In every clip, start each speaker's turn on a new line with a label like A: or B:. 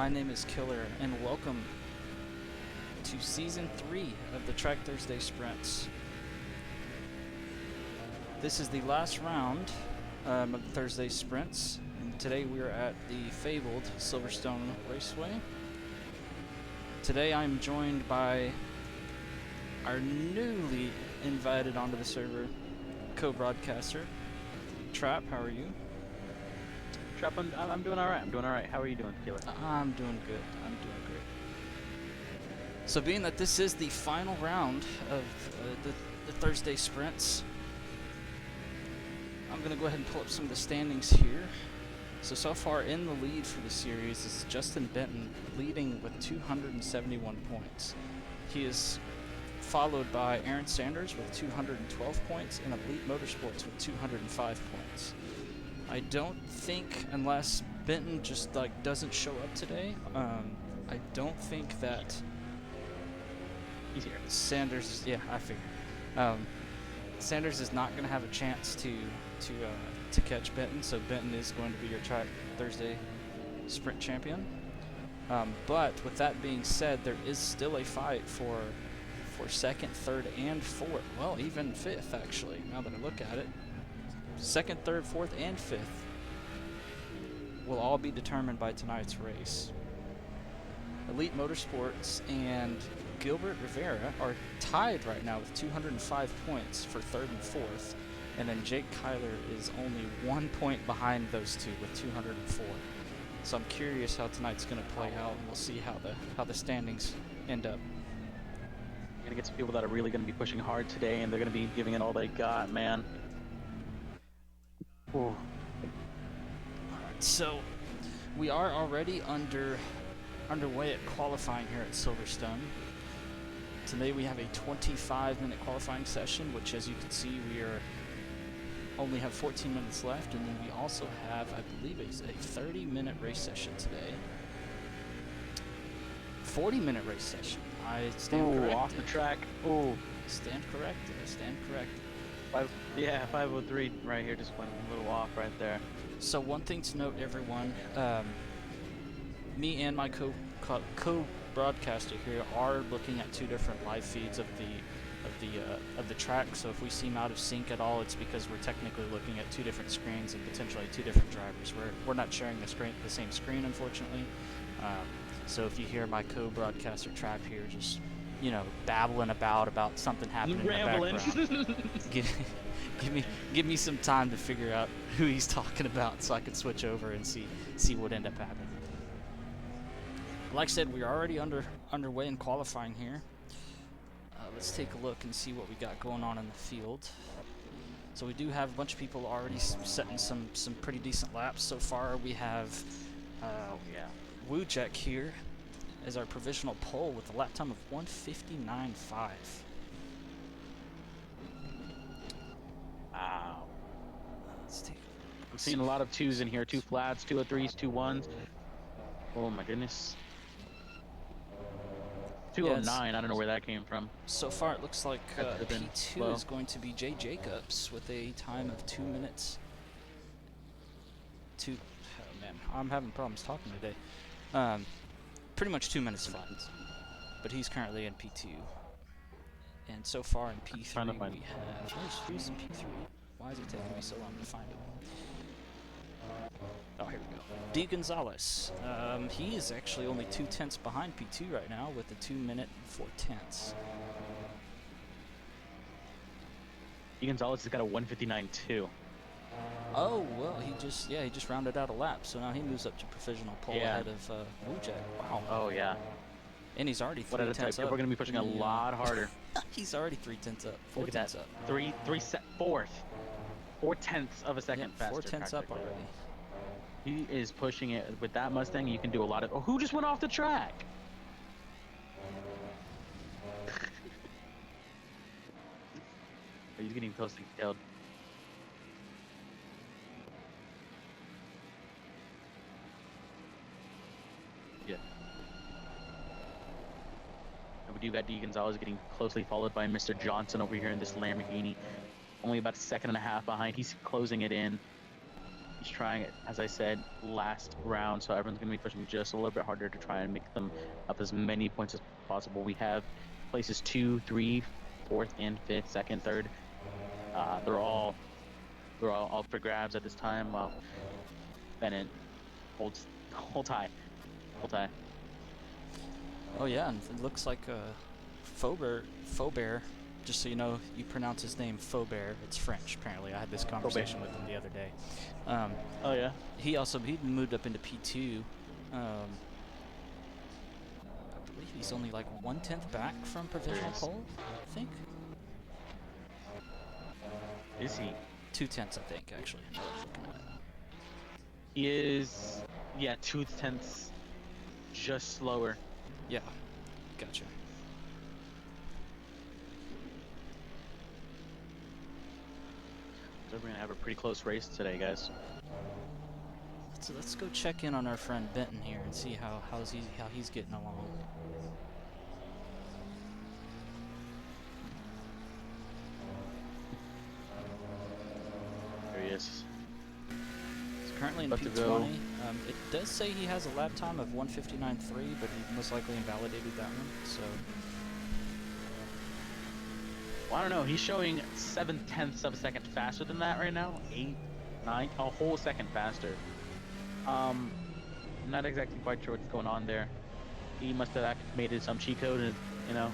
A: My name is Killer, and welcome to Season 3 of the Track Thursday Sprints. This is the last round of the Thursday Sprints, and today we are at the fabled Silverstone Raceway. Today I'm joined by our newly invited onto the server co-broadcaster, Trap. How are you?
B: Trap, I'm doing all right. How are you doing, Killer?
A: I'm doing good. I'm doing great. So being that this is the final round of the Thursday Sprints, I'm going to go ahead and pull up some of the standings here. So far in the lead for the series is Justin Benton, leading with 271 points. He is followed by Aaron Sanders with 212 points and Elite Motorsports with 205 points. I don't think, unless Benton just doesn't show up today, I don't think that
B: he's here.
A: Sanders, yeah, I figured. Sanders is not going to have a chance to catch Benton, so Benton is going to be your Track Thursday Sprint champion. But with that being said, there is still a fight for second, third, and fourth. Well, even fifth, actually, now that I look at it. Second, third, fourth, and fifth will all be determined by tonight's race. Elite Motorsports and Gilbert Rivera are tied right now with 205 points for third and fourth, and then Jake Kyler is only 1 point behind those two with 204. So I'm curious how tonight's going to play out, and we'll see how the standings end up.
B: You're going to get some people that are really going to be pushing hard today, and they're going to be giving it all they got, man.
A: Alright, so we are already underway at qualifying here at Silverstone. Today we have a 25-minute qualifying session, which, as you can see, we only have 14 minutes left, and then we also have, I believe, a 30-minute race session today. 40-minute race session. I stand corrected.
B: Off the track.
A: Stand corrected.
B: 503 right here, just went a little off right there.
A: So one thing to note, everyone, me and my co-broadcaster here are looking at two different live feeds of the track. So if we seem out of sync at all, it's because we're technically looking at two different screens and potentially two different drivers. We're not sharing the same screen, unfortunately. So if you hear my co-broadcaster Trap here, just babbling about something happening in the background. Give me some time to figure out who he's talking about, so I can switch over and see what end up happening. Like I said, we're already underway in qualifying here. Let's take a look and see what we got going on in the field. So we do have a bunch of people already setting some pretty decent laps so far. We have Wujek here as our provisional pole with a lap time of 1:59.5.
B: Wow.
A: Let's take.
B: I'm seeing a lot of twos in here. 2 flats, 203s, 2 1s. Oh my goodness. 209. I don't know where that came from.
A: So far, it looks like P2 is going to be Jay Jacobs with a time of 2 minutes. Oh man, I'm having problems talking today. Pretty much 2 minutes flat. But he's currently in P2. And so far in P3 we have... Who's in P3? Why is it taking me so long to find him? Oh, here we go. D. Gonzalez. He is actually only 2/10 behind P2 right now with a 2 minute and 4/10.
B: D. Gonzalez has got a 1:59.2.
A: Oh, well, he just rounded out a lap, so now he moves up to provisional pole ahead of Wujek. Wow.
B: Oh, yeah.
A: And he's already 3/10 up.
B: We're going to be pushing a lot harder.
A: He's already 3/10 up. 4/10 up.
B: 4/10 of a second faster.
A: 4/10 up already.
B: He is pushing it. With that Mustang, you can do a lot of... Oh, who just went off the track? He's getting close to killed. Yeah. And we do got D. Gonzalez getting closely followed by Mr. Johnson over here in this Lamborghini. Only about a second and a half behind. He's closing it in. He just trying it, as I said, last round, so everyone's going to be pushing just a little bit harder to try and make them up as many points as possible. We have places 2, 3, 4th, and 5th, 2nd, 3rd. They're all up for grabs at this time. While Bennett holds high.
A: Oh yeah, and it looks like Faubert, just so you know, you pronounce his name Faubert. It's French, apparently. I had this conversation with him the other day.
B: Oh yeah.
A: He moved up into P2. I believe he's only like 1/10 back from provisional pole, I think.
B: Is he?
A: 2/10, I think, actually. now that I'm looking at it.
B: He is, yeah, 2/10 just slower.
A: Yeah, gotcha.
B: So we're gonna have a pretty close race today, guys.
A: Let's go check in on our friend Benton here and see how he's getting along.
B: There he is.
A: He's currently in
B: About to
A: P20.
B: go.
A: It does say he has a lap time of 1:59.3, but he most likely invalidated that one. So
B: Well, I don't know. He's showing 7/10 of a second faster than that right now. 8, 9, a whole second faster. Not exactly quite sure what's going on there. He must have activated some cheat code, and you know.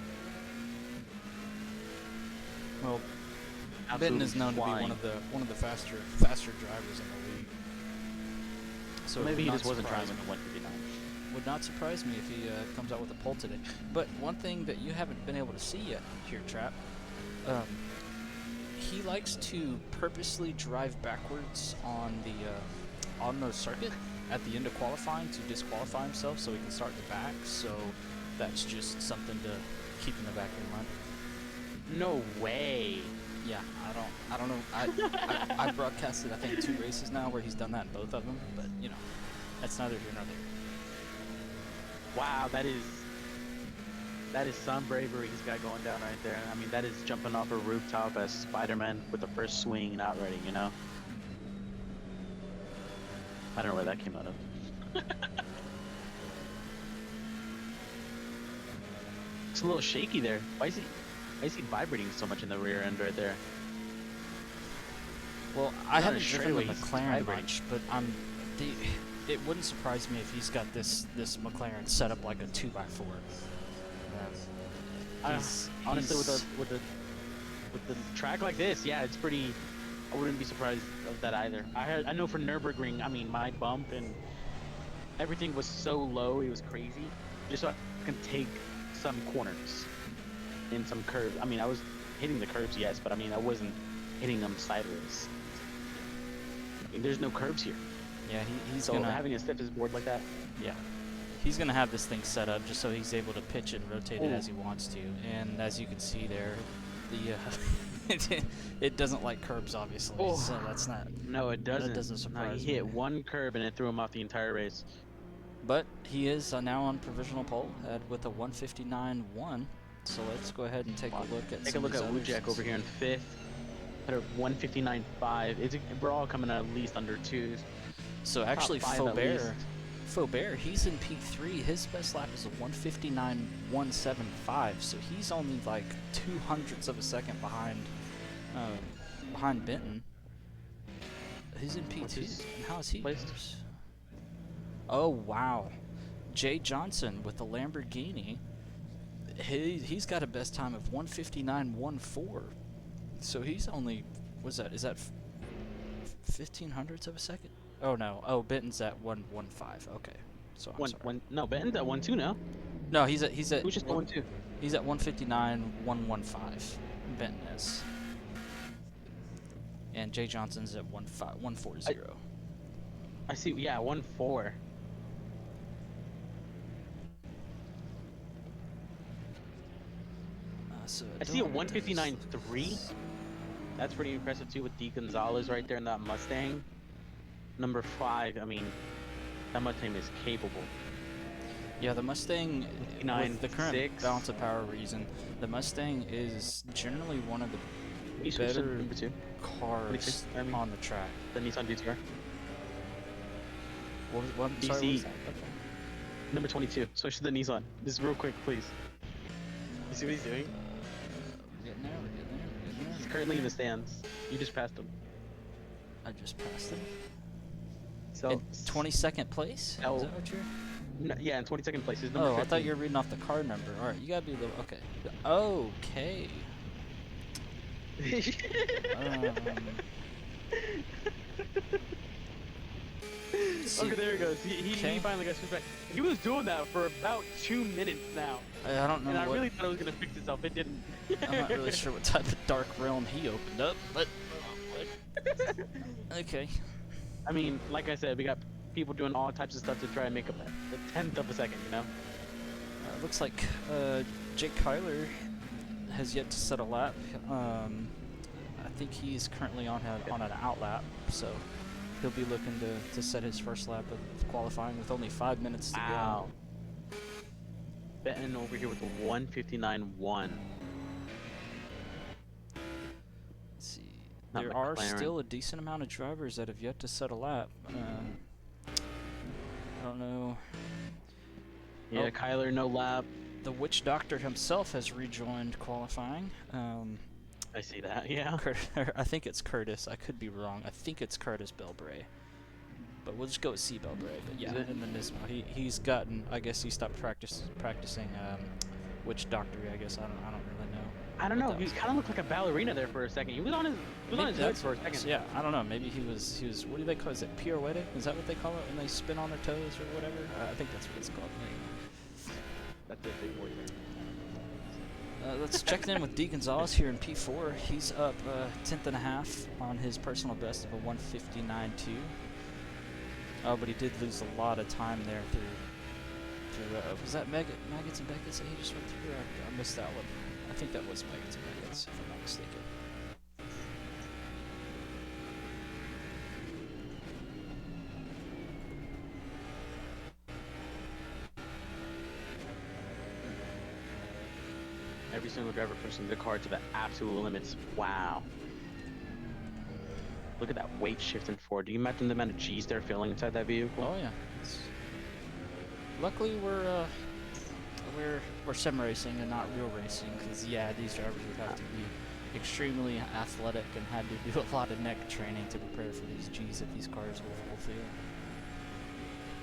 A: well, Benton
B: absolutely
A: is known
B: flying.
A: to be one of the faster drivers in the league. So it
B: Maybe
A: would
B: he
A: not
B: just wasn't
A: surprise
B: driving
A: me.
B: the 159.
A: Would not surprise me if he comes out with a pole today. But one thing that you haven't been able to see yet here, Trap, he likes to purposely drive backwards on the circuit at the end of qualifying to disqualify himself so he can start the back. So that's just something to keep in the back of your mind.
B: No way.
A: Yeah, I don't know. I broadcasted I think 2 races now where he's done that in both of them, but you know, that's neither here nor there.
B: Wow, that is some bravery he's got going down right there. I mean, that is jumping off a rooftop as Spider-Man with the first swing not ready, you know? I don't know where that came out of. It's a little shaky there. Why is he vibrating so much in the rear end right there?
A: Well, I
B: Not
A: haven't
B: a
A: driven the
B: straightaway, he's
A: McLaren
B: vibrating.
A: much, but it wouldn't surprise me if he's got this McLaren set up like a 2x4.
B: Honestly, with the track like this, yeah, it's pretty. I wouldn't be surprised of that either. I know for Nürburgring, I mean, my bump and everything was so low, it was crazy. Just so I can take some corners and some curves. I mean, I was hitting the curves, yes, but I mean, I wasn't hitting them sideways. I mean, there's no curves here.
A: Yeah, he's
B: So
A: gonna
B: having a stiff as board like that.
A: yeah, he's gonna have this thing set up just so he's able to pitch it and rotate it as he wants to. And as you can see there, the it doesn't like curbs obviously, so that's not.
B: No, it doesn't.
A: That doesn't surprise
B: He hit
A: me.
B: one curb and it threw him off the entire race.
A: But he is now on provisional pole with a 1:59.1. So let's go ahead and take a look at.
B: Take a look at Wujek over here in 5th. At a 1:59.5. We're all coming at least under 2s.
A: So actually,
B: Top 5 at least.
A: Faubert, he's in P3. His best lap is a 1:59.175. So he's only like 0.02 of a second behind Benton. He's in
B: What's
A: P2.
B: his
A: And how is he?
B: place?
A: Oh wow, Jay Johnson with the Lamborghini. He's got a best time of 1:59.14. So he's only, is that 0.15 of a second? Oh no. Oh, Benton's at 1:15. Okay. So I'm sorry.
B: No, Benton's at 1-2 now.
A: No, he's at
B: Who's just going 2?
A: He's at 1:59.115. Benton is. And Jay Johnson's at 1:40.
B: I see. Yeah, 1-4.
A: So
B: I see a 1:59.3. That's pretty impressive too with D Gonzalez right there in that Mustang. Number 5. I mean, that Mustang is capable.
A: Yeah, the Mustang, with the current
B: 59.6.
A: balance of power reason, the Mustang is generally one of the
B: You switched to
A: better
B: number 2.
A: cars
B: 26, I mean.
A: on the track.
B: The Nissan GTR.
A: What, sorry, what
B: DC.
A: was that? Okay.
B: Number 22. Switch to the Nissan. Just real quick, please. You see what he's doing?
A: We're getting there, we're getting there, we're getting
B: He's
A: there.
B: currently in the stands. You just passed him.
A: I just passed him.
B: So
A: In 22nd place?
B: Oh.
A: Is that what you're...
B: No, yeah, in 22nd place. He's number
A: Oh,
B: 15.
A: I thought you were reading off the card number. Alright, you gotta be a little... Okay. Okay.
B: Okay, there he goes. He
A: Okay.
B: finally got switched back. He was doing that for about 2 minutes now.
A: I don't know
B: And I
A: what...
B: really thought it was going to fix itself. It didn't.
A: I'm not really sure what type of dark realm he opened up, but... Okay.
B: I mean, like I said, we got people doing all types of stuff to try and make up a tenth of a second, you know?
A: Looks like Jake Kyler has yet to set a lap. I think he's currently on an out lap, so he'll be looking to set his first lap of qualifying with only 5 minutes to
B: Wow. Betting over here with a 1:59.1.
A: Let's see.
B: Not
A: There are
B: McLaren.
A: still a decent amount of drivers that have yet to set a lap. I don't know.
B: Yeah,
A: Oh.
B: Kyler, no lap.
A: The Witch Doctor himself has rejoined qualifying.
B: I see that, yeah.
A: I think it's Curtis. I could be wrong. I think it's Curtis Belbray. But we'll just go with C. Belbray. But yeah,
B: Is it?
A: in the Nismo, he's gotten. I guess he stopped practicing Witch Doctor. I guess I don't really know.
B: I don't
A: what
B: know.
A: that
B: He
A: was.
B: kind of looked like a ballerina there for a second. He was on his
A: Maybe
B: legs for a second.
A: So yeah, I don't know. Maybe he was. What do they call it? Is it pirouette? Is that what they call it when they spin on their toes or whatever? I think that's what it's called.
B: That's a big word there.
A: Let's check in with D. Gonzalez here in P4. He's up 10th and a half on his personal best of a 1:59.2. Oh, but he did lose a lot of time there through was that Maggots and Beckett's that he just went through? I missed that one. I think that was Maggots and Beckett's, if I'm not mistaken.
B: Every single driver pushing the car to the absolute limits. Wow. Look at that weight shifting forward. Do you imagine the amount of G's they're feeling inside that vehicle?
A: Oh yeah. Luckily we're sim racing and not real racing, because yeah, these drivers would have to be extremely athletic and had to do a lot of neck training to prepare for these G's that these cars will feel.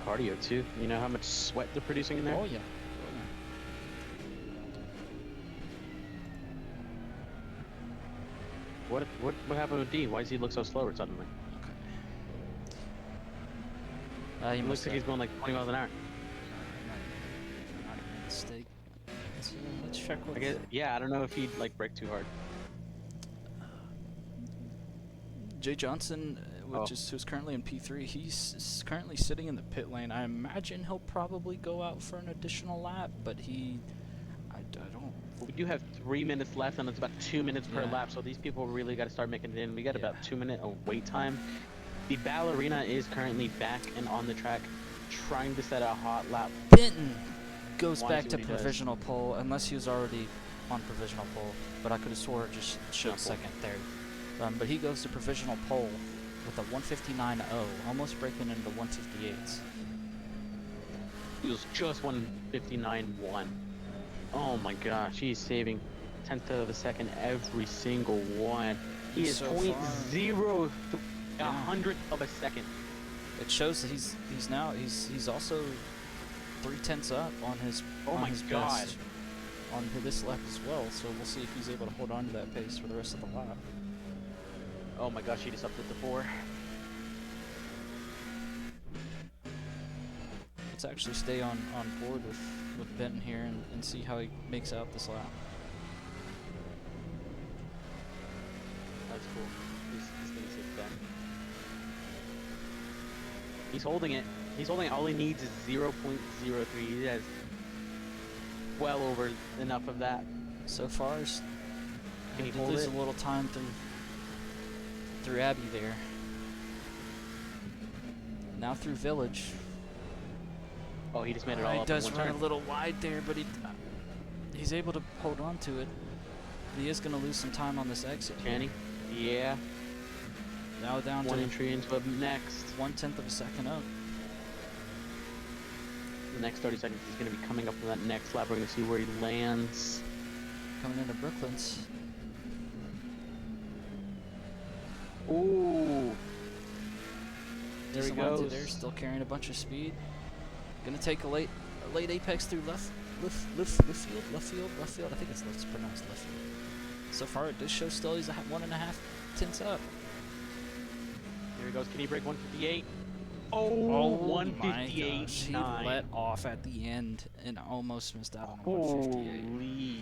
B: Cardio too. You know how much sweat they're producing in there?
A: Oh yeah.
B: What happened with D? Why does he look so slower suddenly?
A: Okay.
B: He looks like he's going like 20 miles an hour.
A: Not a mistake. Let's check what.
B: I guess, yeah, I don't know if he'd like brake too hard.
A: Jay Johnson, who's currently in P3, he's currently sitting in the pit lane. I imagine he'll probably go out for an additional lap, but I don't.
B: We do have 3 minutes left, and it's about 2 minutes per
A: Yeah.
B: lap. So these people really got to start making it in. We got
A: Yeah.
B: about 2 minute of wait time. The ballerina is currently back and on the track, trying to set a hot lap.
A: Benton goes
B: Wanna
A: back
B: see
A: to
B: what he does.
A: provisional pole, unless he was already on provisional pole, but I could have swore it just showed
B: Not pole.
A: second there. But he goes to provisional pole with a 1:59.0, almost breaking into 1:58s.
B: He was just 1:59.1. Oh my gosh, he's saving 10th of a second every single one. He is
A: So
B: 0.0 a
A: Yeah.
B: hundredth of a second.
A: It shows that he's also 3/10 up on his
B: Oh
A: on
B: my
A: his
B: God.
A: best on this lap as well. So we'll see if he's able to hold on to that pace for the rest of the lap.
B: Oh my gosh, he just upped it to 4.
A: Let's actually stay on board with Benton here and see how he makes out this lap.
B: That's cool. He's gonna save that. He's holding it. He's holding it. All he needs is 0.03. He has well over enough of that.
A: So far,
B: Can he
A: did
B: hold
A: lose
B: it?
A: a little time through Abbey there. Now through Village.
B: Oh, he just made it all
A: He
B: up
A: does
B: in one
A: run
B: turn.
A: a little wide there, but he's able to hold on to it. He is going to lose some time on this exit.
B: Can he? Yeah.
A: Now down
B: One
A: to
B: entry into up next.
A: 1/10 of a second up.
B: the next 30 seconds. He's going to be coming up on that next lap. We're going to see where he lands.
A: Coming into Brooklands.
B: Ooh. There he
A: Decent line through
B: goes.
A: there, still carrying a bunch of speed. Gonna take a late apex through left field. I think it's pronounced left field. So far, it does show still he's 1.5 tenths up.
B: Here he goes. Can he break 158? Oh,
A: my gosh. He
B: 158.9.
A: let off at the end and almost missed out on 158.
B: Holy.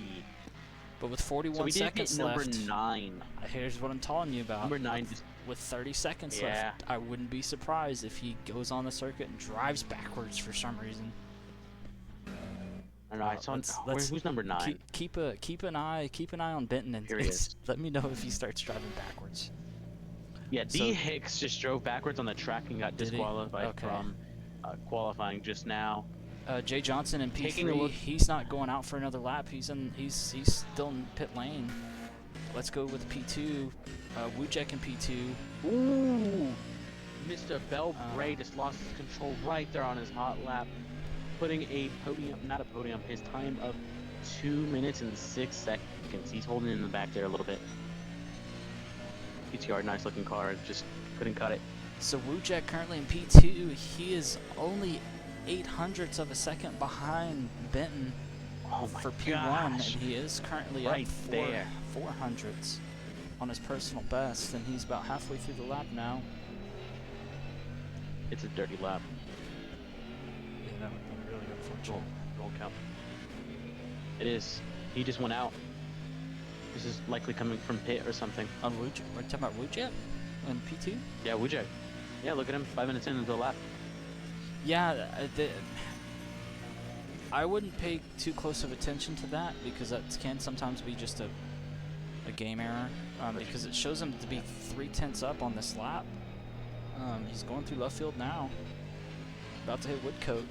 A: But with 41
B: So we did
A: seconds
B: get number
A: left,
B: 9.
A: here's what I'm telling you about.
B: Number 9 just
A: With 30 seconds
B: Yeah.
A: left, I wouldn't be surprised if he goes on the circuit and drives backwards for some reason.
B: I don't know. I saw. Who's number 9?
A: Keep an eye on Benton and
B: Here he is.
A: let me know if he starts driving backwards.
B: Yeah,
A: So-
B: D. Hicks just drove backwards on the track and got
A: Did he?
B: disqualified
A: Okay.
B: from qualifying just now.
A: Jay Johnson in
B: Taking a
A: P3,
B: look-
A: he's not going out for another lap. He's still in pit lane. Let's go with P2. Wujek in P2.
B: Ooh! Mr. Bell Bray just lost his control right there on his hot lap, putting his time of 2 minutes and 6 seconds. He's holding it in the back there a little bit. PTR, nice looking car, just couldn't cut it.
A: So Wujek currently in P2. He is only 0.08 of a second behind Benton
B: Oh my
A: for P1,
B: gosh.
A: and he is currently
B: Right
A: up
B: there.
A: 400s on his personal best, and he's about halfway through the lap now.
B: It's a dirty lap.
A: Yeah, that would be really unfortunate.
B: Won't count. It is. He just went out. This is likely coming from pit or something.
A: On Wujek, we're talking about Wujek on P2.
B: Yeah, Wujek. Yeah, look at him. 5 minutes into the lap.
A: Yeah, I wouldn't pay too close of attention to that because that can sometimes be just a game error because it shows him to be 0.3 up on this lap. He's going through left field now, about to hit Woodcote.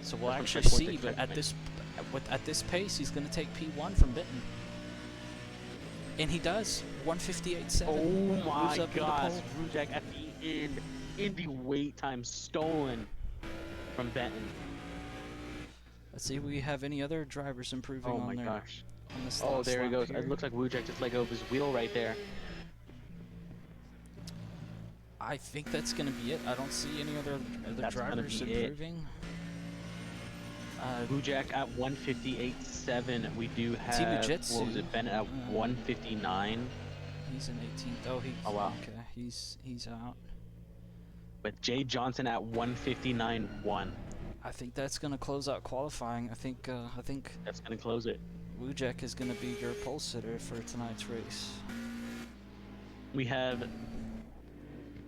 A: So we'll
B: That's
A: actually
B: 3.6
A: see, but
B: seconds.
A: at this pace, he's going to take P1 from Benton. And he does. 158.7.
B: Oh
A: Moves
B: my
A: up into
B: gosh,
A: pole.
B: Wujek at the end in the wait time stolen from Benton.
A: Let's see if we have any other drivers improving
B: Oh
A: on
B: my
A: their
B: gosh.
A: on this
B: Oh,
A: last
B: there he
A: lap
B: goes.
A: here.
B: It looks like Wujek just let go of his wheel right there.
A: I think that's going to be it. I don't see any other
B: That's gonna
A: drivers
B: be it.
A: improving.
B: Wujek at 158.7. We do have,
A: Ujitsu,
B: what was it, Bennett at 159.
A: He's in 18th. Oh,
B: Oh, wow.
A: Okay, he's out.
B: With Jay Johnson at 159.1.
A: I think that's going to close out qualifying. I think
B: That's going to close it.
A: Wujek is going to be your pole sitter for tonight's race.
B: We have...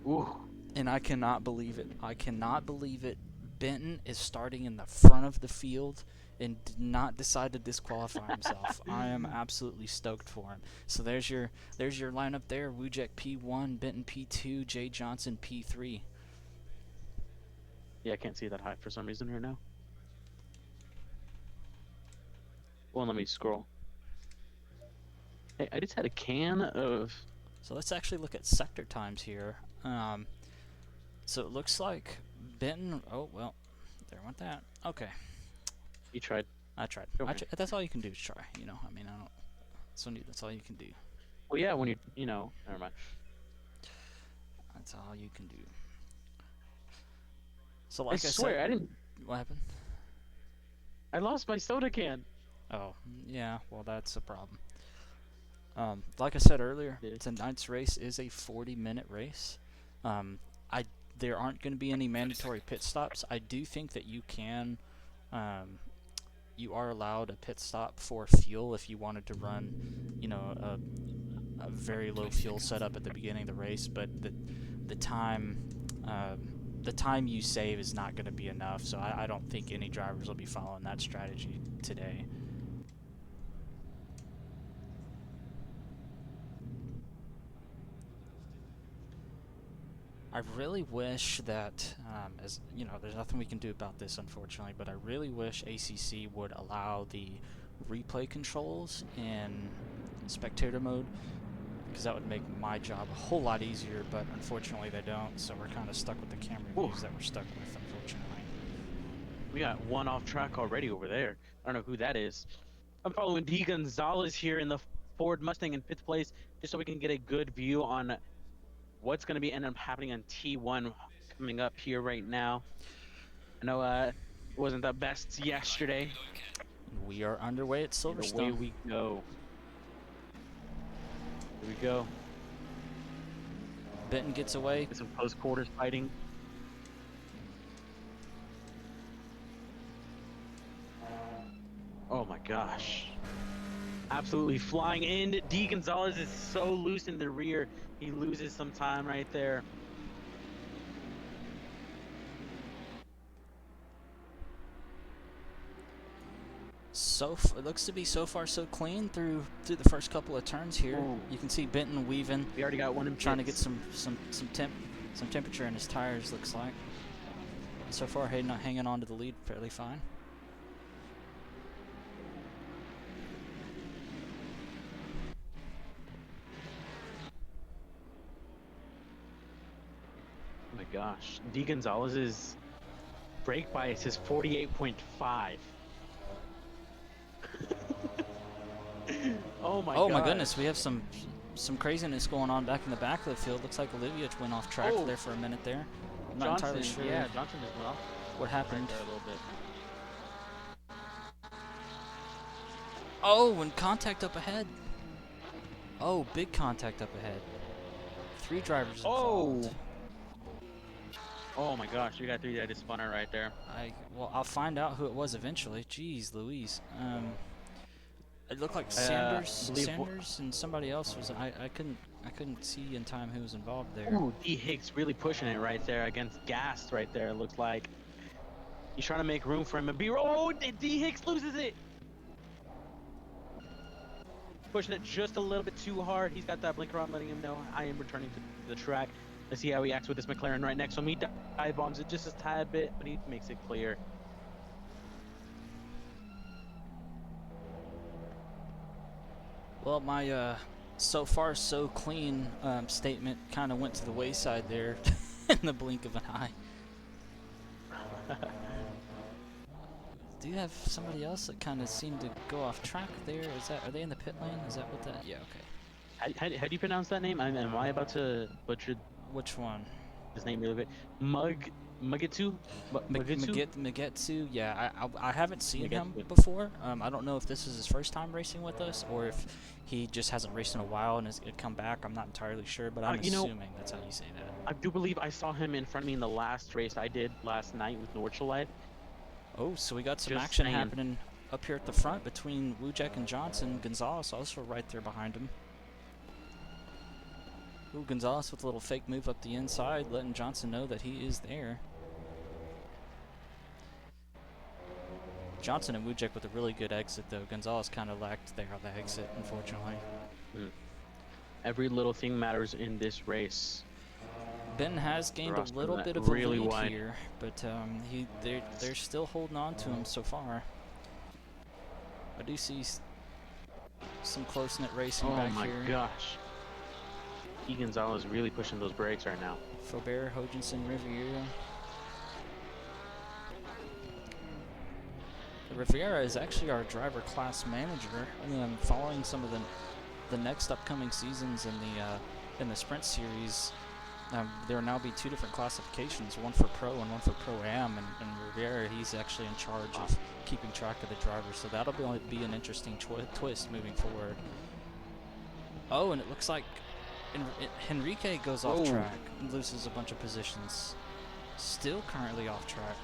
B: Ooh.
A: And I cannot believe it. I cannot believe it. Benton is starting in the front of the field and did not decide to disqualify himself. I am absolutely stoked for him. So there's your lineup there. Wujek P1, Benton P2, Jay Johnson P3.
B: Yeah, I can't see that high for some reason right now. Well, let me scroll. Hey, I just had a can of...
A: So let's actually look at sector times here. So it looks like Benton. Oh well, there went that. Okay,
B: You tried.
A: I tried.
B: Okay.
A: That's all you can do is try. You know, I mean, I don't. That's all you can do.
B: Well, yeah, when you know, never mind.
A: That's all you can do. So
B: I
A: like I
B: swear,
A: said,
B: I didn't...
A: what happened?
B: I lost my soda can.
A: Oh, yeah. Well, that's a problem. Like I said earlier,
B: Yeah.
A: tonight's race is a 40-minute race. There aren't going to be any mandatory pit stops. I do think that you can, you are allowed a pit stop for fuel if you wanted to run, you know, a very low fuel setup at the beginning of the race. But the time you save is not going to be enough. So I don't think any drivers will be following that strategy today. I really wish that, as you know, there's nothing we can do about this, unfortunately, but I really wish ACC would allow the replay controls in spectator mode, because that would make my job a whole lot easier, but unfortunately they don't, so we're kind of stuck with the camera views that we're stuck with, unfortunately.
B: We got one off track already over there. I don't know who that is. I'm following D Gonzalez here in the Ford Mustang in 5th place, just so we can get a good view on what's going to be end up happening on T1 coming up here right now. I know it wasn't the best yesterday.
A: We are underway at
B: And away
A: Silverstone.
B: we go. Here we go.
A: Benton gets away.
B: Get some close quarters fighting. Oh my gosh. Absolutely flying in. D Gonzalez is so loose in the rear. He loses some time right there.
A: It looks to be so far so clean through the first couple of turns here.
B: Ooh.
A: You can see Benton weaving,
B: We already got one in
A: trying to get
B: pits.
A: some temperature in his tires. Looks like so far hanging on to the lead fairly fine.
B: Oh my gosh. D Gonzalez's brake bias is 48.5. Oh my
A: Oh my
B: gosh.
A: goodness, we have some craziness going on back in the back of the field. Looks like Olivia went off track
B: Oh.
A: there for a minute there. I'm not entirely sure
B: Yeah, Johnson as well.
A: what happened.
B: There a little bit.
A: Oh, and contact up ahead. Oh, big contact up ahead. 3 drivers involved.
B: Oh my gosh, you got 3-sided spinner right there.
A: Well, I'll find out who it was eventually. Jeez, Louise. It looked like Sanders,
B: believe
A: and somebody else was. I couldn't see in time who was involved there.
B: Ooh, D Hicks really pushing it right there against Gas right there. It looks like he's trying to make room for him. And oh, D Hicks loses it. Pushing it just a little bit too hard. He's got that blinker on, letting him know I am returning to the track. Let's see how he acts with this McLaren right next to him. He dive bombs it just a tad bit, but he makes it clear.
A: Well, my so far so clean statement kind of went to the wayside there in the blink of an eye. Do you have somebody else that kind of seemed to go off track there? Are they in the pit lane? Is that what that? Yeah, okay.
B: How do you pronounce that name? Am I about to butcher
A: Which one?
B: his name really bit? Mugetsu?
A: Magetsu, yeah, I haven't seen him
B: Magetsu.
A: before. I don't know if this is his first time racing with us or if he just hasn't raced in a while and has come back. I'm not entirely sure, but I'm assuming that's how you say that.
B: I do believe I saw him in front of me in the last race I did last night with Nordschleife.
A: Oh, so we got some
B: Just
A: action
B: saying.
A: happening up here at the front between Wujek and Johnson. Gonzalez also right there behind him. Ooh, Gonzalez with a little fake move up the inside, letting Johnson know that he is there. Johnson and Wujek with a really good exit, though. Gonzalez kind of lacked there on the exit, unfortunately.
B: Every little thing matters in this race.
A: Ben has gained
B: Ross
A: a little
B: put
A: bit
B: that
A: of a
B: really
A: lead
B: wide.
A: here, but they're still holding on to him so far. I do see some close-knit racing
B: Oh
A: back
B: my
A: here.
B: gosh. E. Gonzalez really pushing those brakes right now.
A: Faubert, Hogensen, Riviera. Riviera is actually our driver class manager. Following some of the next upcoming seasons in the sprint series, there will now be 2 different classifications, one for pro and one for pro-am, and Riviera, he's actually in charge of keeping track of the drivers, so that'll be an interesting twist moving forward. Oh, and it looks like Henrique goes off track and loses a bunch of positions. Still currently off track.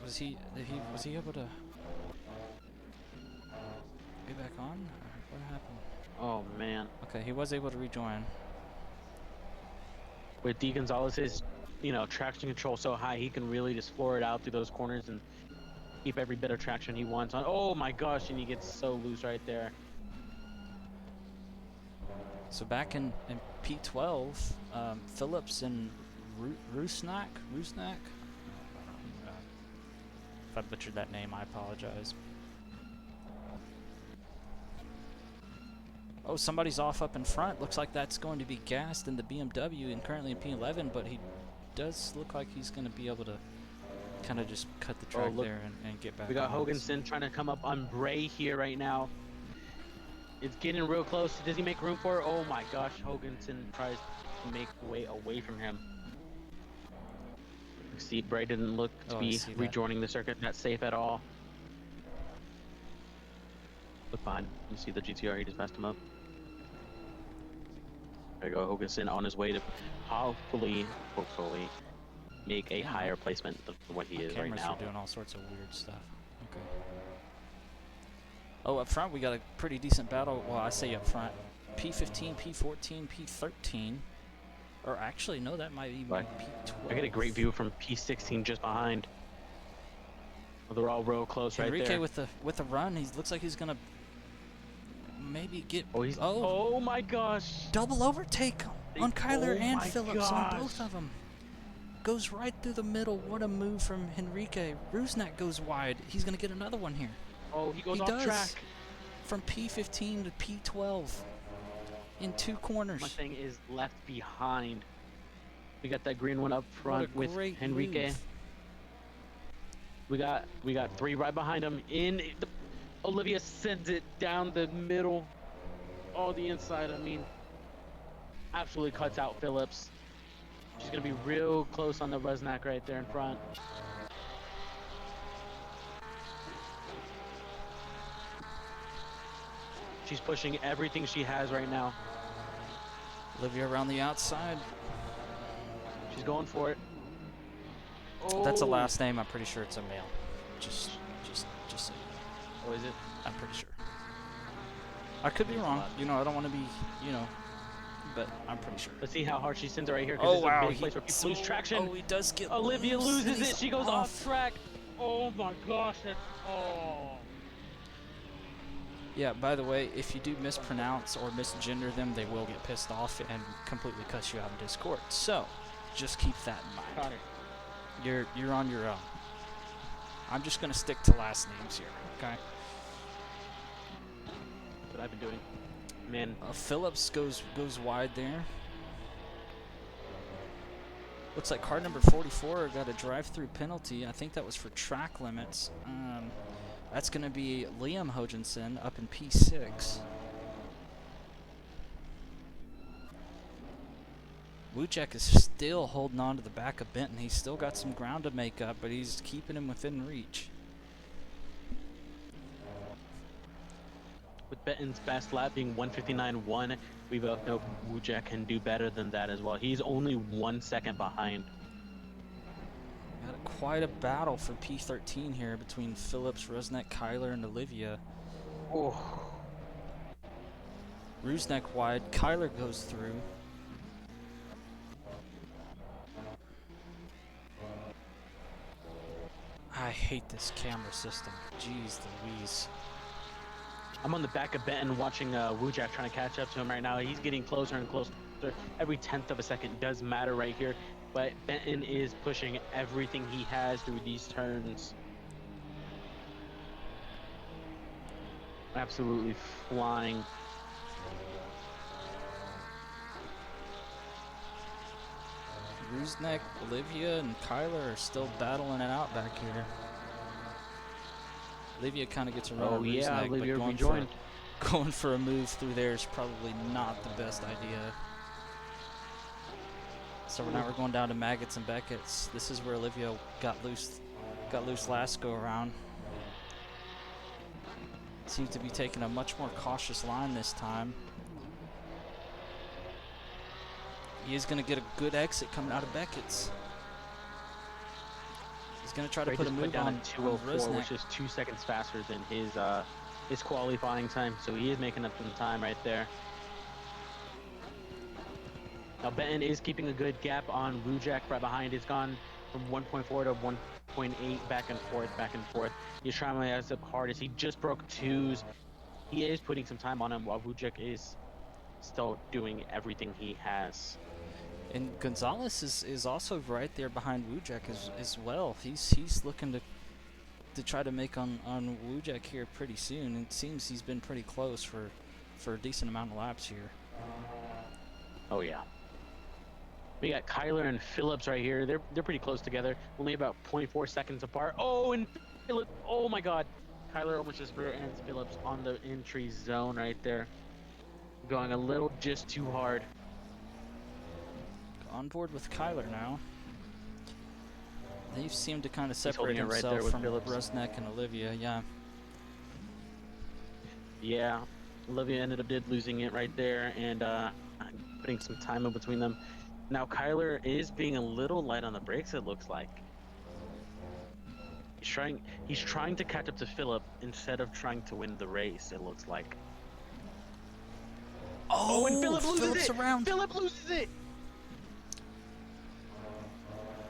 A: Was he able to get back on? What happened?
B: Oh man.
A: Okay, he was able to rejoin.
B: With D. Gonzalez's, traction control so high, he can really just floor it out through those corners and keep every bit of traction he wants on. Oh my gosh, and he gets so loose right there.
A: So back in P12, Phillips and Rusnak. If I butchered that name, I apologize. Oh, somebody's off up in front. Looks like that's going to be Gassed in the BMW and currently in P11, but does look like he's going to be able to kind of just cut the track
B: look.
A: there and get back.
B: We got
A: on this.
B: Hoganson trying to come up on Bray here right now. It's getting real close. Does he make room for it? Oh my gosh, Hoganson tries to make way away from him. See, Bray didn't look to be rejoining the circuit. Not safe at all. Look behind. You see the GTR, he just passed him up. There you go, Hoganson on his way to hopefully make a higher placement than what he is right now.
A: Cameras are doing all sorts of weird stuff. Okay. Oh, up front we got a pretty decent battle. Well, I say up front. P15, P14, P13. Or actually, no, that might even be P12.
B: I get a great view from P16 just behind. Well, they're all real close right there.
A: Enrique with the run, he looks like he's gonna maybe get.
B: Oh my gosh!
A: Double overtake on Kyler and Phillips on both of them. Goes right through the middle. What a move from Enrique. Rusnak goes wide. He's gonna get another one here.
B: Oh, he goes off track.
A: From P15 to P12 in 2 corners.
B: Mustang is left behind. We got that green one up front with Enrique.
A: Move.
B: We got 3 right behind him. Olivia sends it down the middle. Oh, the inside. I mean, absolutely cuts out Phillips. She's gonna be real close on the Rusnak right there in front. She's pushing everything she has right now.
A: Olivia around the outside.
B: She's going for it.
A: Oh. That's a last name. I'm pretty sure it's a male. Just so you know.
B: Oh, is it?
A: I'm pretty sure. I could be wrong. You know, I don't want to be, you know, but I'm pretty sure.
B: Let's see how hard she sends it right here.
A: Oh, wow.
B: This is a big place where people lose traction.
A: Oh, he does get
B: Olivia
A: loose,
B: loses it. She goes off track. Oh my gosh.
A: Yeah, by the way, if you do mispronounce or misgender them, they will get pissed off and completely cuss you out in Discord. So, just keep that in mind. You're on your own. I'm just gonna stick to last names here, okay?
B: That's what I've been doing. Man.
A: Phillips goes wide there. Looks like car number 44 got a drive-through penalty. I think that was for track limits. That's going to be Liam Hogensen up in P6. Wujek is still holding on to the back of Benton. He's still got some ground to make up, but he's keeping him within reach.
B: With Benton's best lap being 1:59.1, we both know Wujek can do better than that as well. He's only 1 second behind.
A: Got quite a battle for P13 here between Phillips, Rusnak, Kyler, and Olivia.
B: Oh.
A: Rusnak wide, Kyler goes through. I hate this camera system. Jeez Louise.
B: I'm on the back of Benton watching Wujek trying to catch up to him right now. He's getting closer and closer. Every 10th of a second does matter right here. But Benton is pushing everything he has through these turns. Absolutely flying.
A: Rusnak, Olivia, and Kyler are still battling it out back here. Olivia kind of gets around Rusnak,
B: Olivia
A: but going for a move through there is probably not the best idea. So now we're going down to Maggots and Beckett's. This is where Olivia got loose last go around. Seems to be taking a much more cautious line this time. He is going to get a good exit coming out of Beckett's. He's going to try to put a move
B: down
A: on
B: 2:04, which is 2 seconds faster than his qualifying time. So he is making up some time right there. Now Benton is keeping a good gap on Wujek right behind. It's gone from 1.4 to 1.8, back and forth. He's trying as hard as he just broke 2s. He is putting some time on him while Wujek is still doing everything he has.
A: And Gonzalez is also right there behind Wujek as well. He's looking to try to make on Wujek here pretty soon. It seems he's been pretty close for a decent amount of laps here.
B: Oh yeah. We got Kyler and Phillips right here. They're pretty close together. Only about 0.4 seconds apart. Oh, and Philip. Oh my God. Kyler almost just rear ends Phillips on the entry zone right there. Going a little just too hard.
A: On board with Kyler now. They seem to kind of
B: He's holding
A: separate
B: it right
A: himself
B: there with
A: from
B: Phillips.
A: Rusnak and Olivia. Yeah.
B: Yeah. Olivia ended up losing it right there and putting some time in between them. Now Kyler is being a little light on the brakes, it looks like. He's trying to catch up to Philip instead of trying to win the race, it looks like. Oh, and Philip loses
A: Phillips
B: it!
A: around.
B: Philip loses it!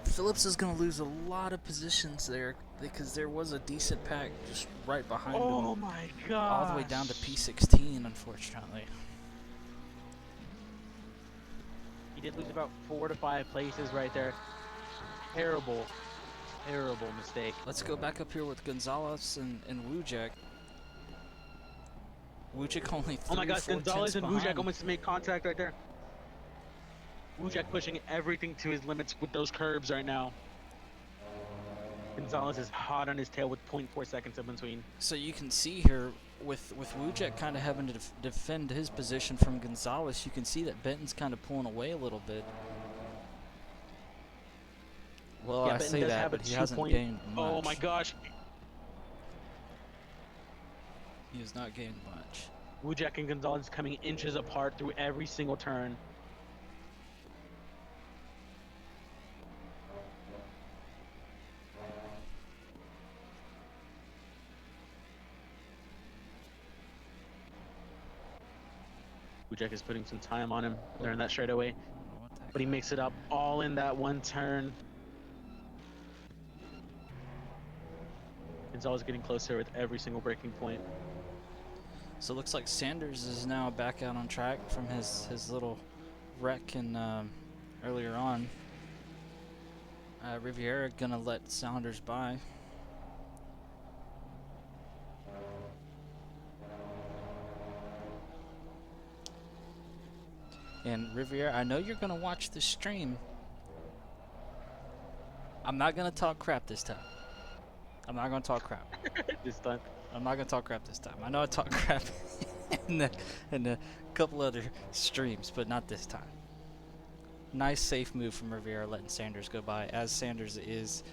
A: Phillips is going to lose a lot of positions there because there was a decent pack just right behind him.
B: Oh my God!
A: All the way down to P16, unfortunately.
B: He did lose about 4 to 5 places right there. Terrible, terrible mistake.
A: Let's go back up here with Gonzalez and Wujek. Wujek only 3
B: Oh my gosh,
A: 4
B: Gonzalez and
A: behind.
B: Wujek almost made contact right there. Wujek pushing everything to his limits with those curbs right now. Gonzalez is hot on his tail with 0.4 seconds in between.
A: So you can see here with Wujek kind of having to defend his position from Gonzalez, you can see that Benton's kind of pulling away a little bit. Well,
B: Yeah,
A: I
B: Benton
A: say
B: does
A: that,
B: have a
A: but he hasn't
B: 2 point.
A: gained much.
B: Oh my gosh.
A: He has not gained much.
B: Wujek and Gonzalez coming inches apart through every single turn. Wujek is putting some time on him during that straightaway, but he makes it up all in that one turn. Gonzalez getting closer with every single breaking point.
A: So it looks like Sanders is now back out on track from his little wreck in, earlier on. Riviera gonna let Saunders by. And Riviera, I know you're gonna watch the stream. I'm not gonna talk crap this time. I'm not gonna talk crap.
B: This time.
A: I'm not gonna talk crap this time. I know I talk crap in a couple other streams, but not this time. Nice safe move from Riviera letting Sanders go by, as Sanders is,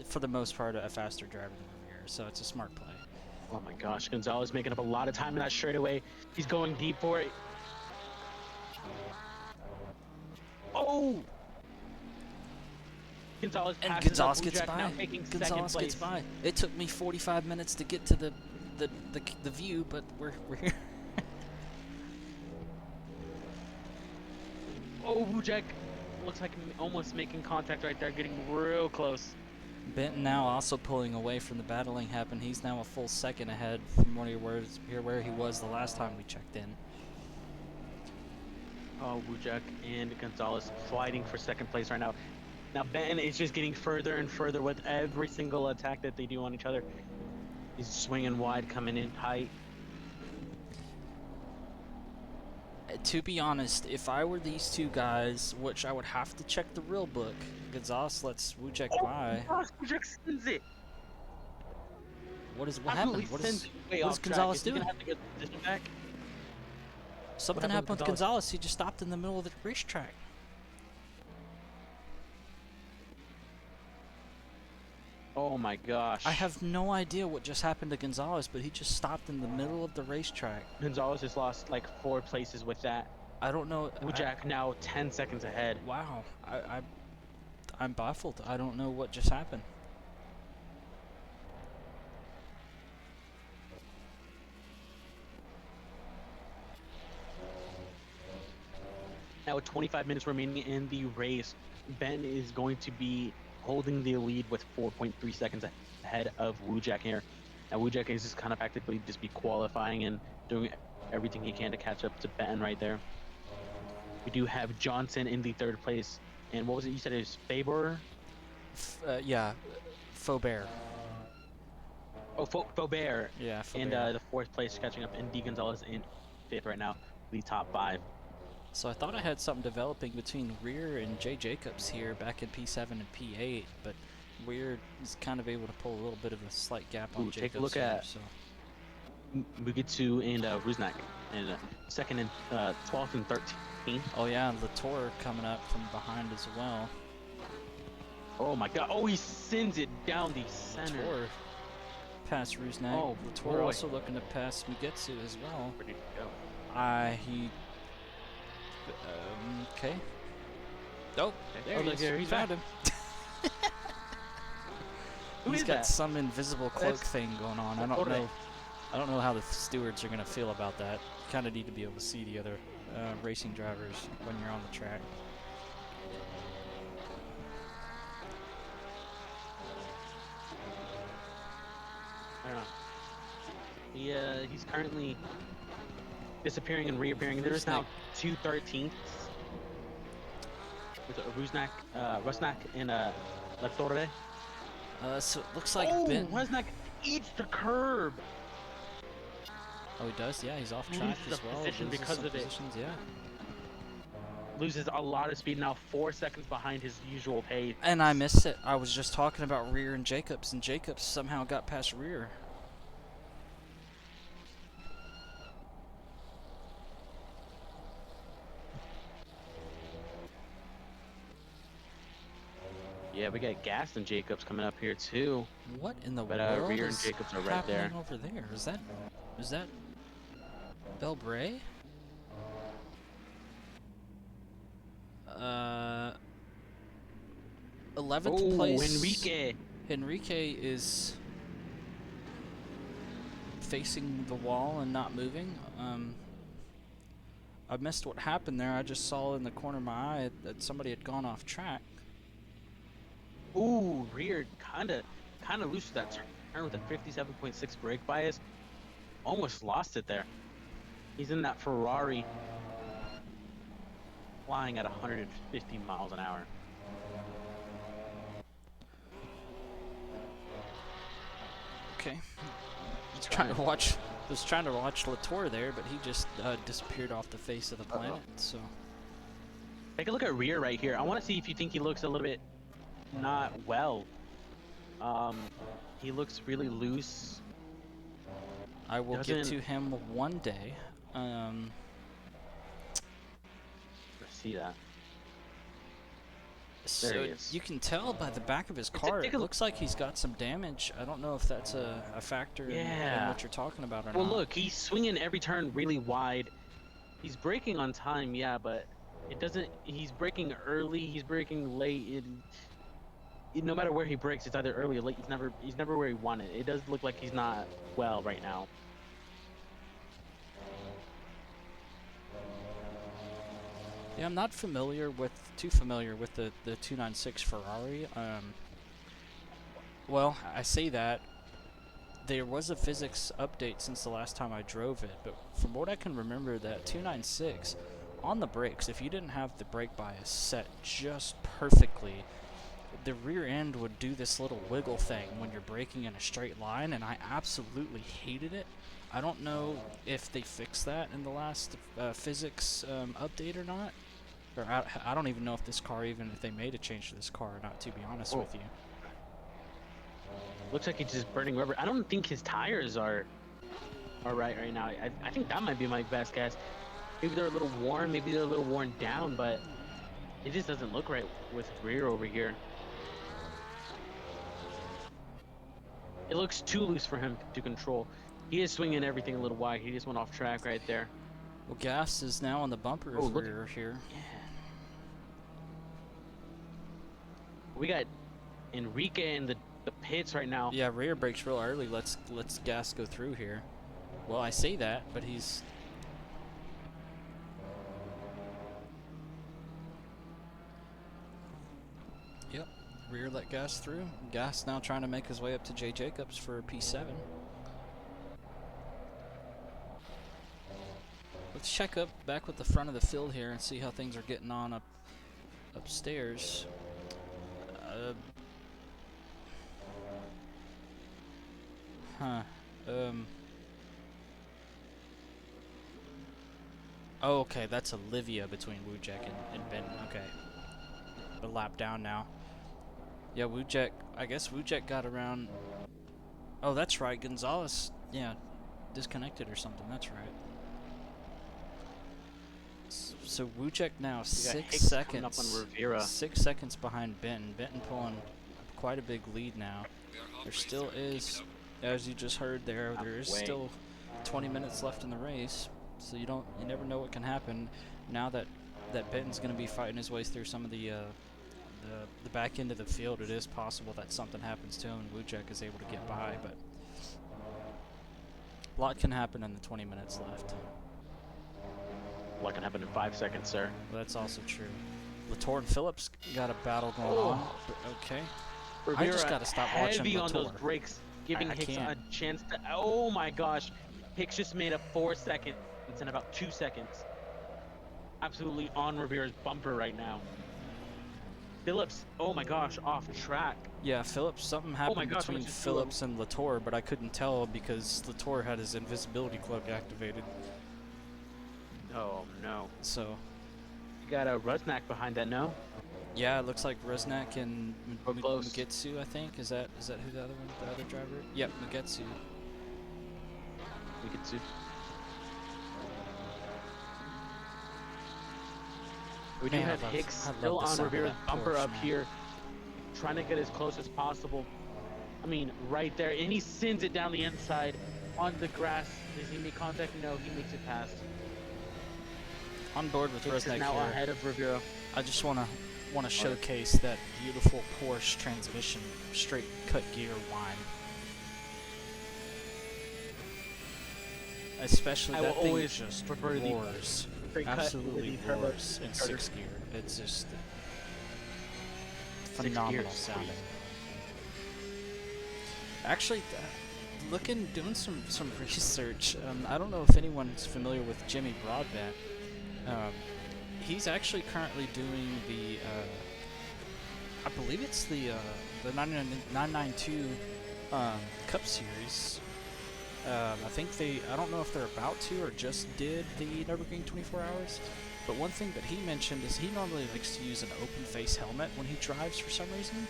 A: for the most part, a faster driver than Riviera, so it's a smart play.
B: Oh my gosh, Gonzalez making up a lot of time in that straightaway. He's going deep for it. Oh! Gonzalez
A: And
B: passes
A: Gonzalez
B: up
A: gets
B: Wujek,
A: by.
B: now taking second
A: Gonzalez
B: place.
A: gets by. It took me 45 minutes to get to the view, but we're here.
B: Oh, Wujek looks like almost making contact right there, getting real close.
A: Benton now also pulling away from the battling happened. He's now a full second ahead from where he was the last time we checked in.
B: Oh, Wujek and Gonzalez fighting for second place right now. Now Benton is just getting further and further with every single attack that they do on each other. He's swinging wide, coming in tight.
A: To be honest, if I were these two guys, which I would have to check the real book, Gonzalez lets Wujek by.
B: Oh, gosh, Wujek sends it.
A: What
B: Absolutely
A: happened? What
B: sends
A: is
B: it way off track.
A: Gonzalez
B: Is he
A: doing?
B: gonna have to get the position back?
A: Something
B: happened
A: happened
B: with
A: with Gonzalez. He just stopped in the middle of the racetrack.
B: Oh my gosh.
A: I have no idea what just happened to Gonzalez, but he just stopped in the middle of the racetrack.
B: Gonzalez has lost like 4 places with that.
A: I don't know.
B: Wujek now 10 seconds ahead.
A: Wow. I'm baffled. I don't know what just happened.
B: Now with 25 minutes remaining in the race, Ben is going to be holding the lead with 4.3 seconds ahead of Wujek here. Now Wujek is just kind of practically just be qualifying and doing everything he can to catch up to Ben right there. We do have Johnson in the 3rd place. And what was it you said it was Faber?
A: Yeah. Faubert.
B: Oh, Faubert.
A: Yeah, Faubert.
B: And the 4th place catching up, and D Gonzalez in 5th right now, the top 5.
A: So I thought I had something developing between Rear and Jay Jacobs here back in P7 and P8, but Rear is kind of able to pull a little bit of a slight gap on
B: Ooh,
A: Jacobs
B: take a look
A: here.
B: at
A: So
B: Mugitsu and Rusnak, and second and 12th and 13th.
A: oh yeah, Latour coming up from behind as well.
B: Oh my God! Oh, he sends it down the center.
A: Latour past Rusnak.
B: Oh,
A: Latour
B: boy.
A: also looking to pass Mugetsu as well.
B: Where did he go?
A: He okay. Oh, there
B: Oh,
A: he
B: look
A: is.
B: here, he's
A: Found
B: back.
A: him.
B: Who
A: He's
B: is
A: got
B: that?
A: some invisible cloak
B: That's
A: thing going on. I don't
B: Latour.
A: know. I don't know how the stewards are gonna feel about that. You kind of need to be able to see the other racing drivers when you're on the track.
B: I don't know. He's currently disappearing and reappearing. There's now two 13ths with Rusnak, and La Torre.
A: So it looks like
B: Oh,
A: Benton.
B: Rusnak eats the curb.
A: Oh, he does. Yeah, he's off track
B: Loses
A: as
B: a
A: well.
B: position
A: Loses
B: because
A: some
B: of it.
A: positions, yeah.
B: Loses a lot of speed now, 4 seconds behind his usual pace.
A: And I missed it. I was just talking about Rear and Jacobs somehow got past Rear.
B: Yeah, we got Gas and Jacobs coming up here too.
A: What in the
B: But
A: world
B: Rear and
A: is
B: Jacobs are right there.
A: happening over there? Is that Belbray? 11th place.
B: Enrique.
A: Enrique is facing the wall and not moving. I missed what happened there. I just saw in the corner of my eye that somebody had gone off track.
B: Ooh, Rear kind of loose that turn with a 57.6 brake bias. Almost lost it there. He's in that Ferrari flying at 150 miles an hour.
A: Okay. Was trying to watch Latour there, but he just disappeared off the face of the planet. So
B: Take a look at Rear right here. I want to see if you think he looks a little bit not well. He looks really loose.
A: I will get to him one day.
B: I see that.
A: So
B: There he is.
A: you can tell by the back of his car, it looks like he's got some damage. I don't know if that's a factor in what you're talking about or not.
B: Well, look, he's swinging every turn really wide. He's braking on time, yeah, but it doesn't. He's braking early. He's braking late. No matter where he brakes, it's either early or late. He's never where he wanted. It does look like he's not well right now.
A: Yeah, I'm not too familiar with the 296 Ferrari. Well, I say that there was a physics update since the last time I drove it, but from what I can remember, that 296 on the brakes, if you didn't have the brake bias set just perfectly, the rear end would do this little wiggle thing when you're braking in a straight line, and I absolutely hated it. I don't know if they fixed that in the last physics update or not. Or I don't even know if this car, even if they made a change to this car or not, to be honest with you.
B: Looks like he's just burning rubber. I don't think his tires are right now. I think that might be my best guess. Maybe they're a little worn, maybe they're a little worn down, but it just doesn't look right with Rear over here. It looks too loose for him to control. He is swinging everything a little wide. He just went off track right there.
A: Well, Gas is now on the bumper of Rear here.
B: Yeah. We got Enrique in the pits right now.
A: Yeah, Rear brakes real early. Let's Gas go through here. Well, I say that, but he's... Yep, Rear let Gas through. Gas now trying to make his way up to Jay Jacobs for P7. Let's check back with the front of the field here and see how things are getting on upstairs. Oh, okay, that's Olivia between Wujek and Benton. Okay. A lap down now. Yeah, Wujek. I guess Wujek got around. Oh, that's right. Gonzalez, yeah, disconnected or something. That's right. So Wujek now
B: We got
A: 6
B: Hicks coming up
A: seconds.
B: on Rivera.
A: 6 seconds behind Benton. Benton pulling quite a big lead now. There still is, as you just heard there, there is still 20 minutes left in the race. So you never know what can happen. Now that Benton's going to be fighting his way through some of the back end of the field, it is possible that something happens to him and Wujek is able to get by, but a lot can happen in the 20 minutes left.
B: A lot can happen in 5 seconds, sir.
A: Well, that's also true. Latour and Phillips got a battle going on. But okay.
B: Rivera
A: I just got to stop watching
B: heavy
A: Latour.
B: on those brakes, giving
A: I
B: Hicks
A: can't.
B: a chance to. Oh my gosh, Hicks just made up 4 seconds in about 2 seconds. Absolutely on Rivera's bumper right now. Phillips, oh my gosh, off track.
A: Yeah, Phillips, something happened
B: gosh,
A: between Phillips and Latour, but I couldn't tell because Latour had his invisibility cloak activated.
B: Oh no.
A: So,
B: You got a Rusnak behind that, no?
A: yeah, it looks like Resnak and
B: We're close.
A: Mugetsu, I think. Is that who the other driver? Yep, Mugetsu.
B: We could see. We do
A: Man,
B: have
A: I love-
B: Hicks
A: I love
B: still
A: the
B: on
A: sound of
B: Rivera's
A: that
B: bumper
A: Porsche,
B: up
A: man.
B: here, trying to get as close as possible. I mean, right there, and he sends it down the inside on the grass. Does he make contact? No, he makes it past.
A: On board with
B: Hicks is
A: Resnak
B: now
A: here.
B: ahead of Rivera.
A: I just want to showcase that beautiful Porsche transmission, straight cut gear whine. Especially
B: I
A: that
B: will
A: thing
B: always
A: just
B: prefer the
A: roars.
B: straight cut with
A: Absolutely
B: the turbo
A: roars in
B: starter.
A: 6th gear. It's just
B: gear
A: phenomenal
B: is
A: sounding.
B: crazy.
A: Actually, doing some research. I don't know if anyone's familiar with Jimmy Broadbent. He's actually currently doing the, I believe it's the 992 Cup Series. I think I don't know if they're about to or just did the Nürburgring 24 Hours. But one thing that he mentioned is he normally likes to use an open face helmet when he drives for some reason.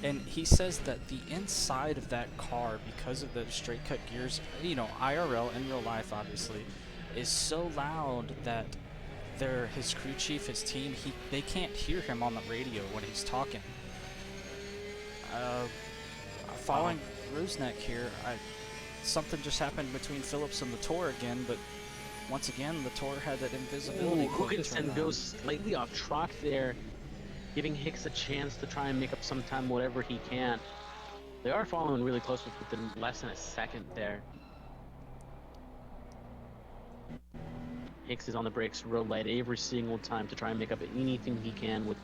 A: And he says that the inside of that car, because of the straight cut gears, IRL, in real life obviously, is so loud that his crew chief, his team, they can't hear him on the radio when he's talking. Following Rusnak here, something just happened between Phillips and Latour again, but once again, Latour had that invisibility cloak turned
B: Hookinson
A: on.
B: goes slightly off track there, giving Hicks a chance to try and make up some time whatever he can. They are following really close within less than a second there. Hicks is on the brakes real light every single time to try and make up anything he can with...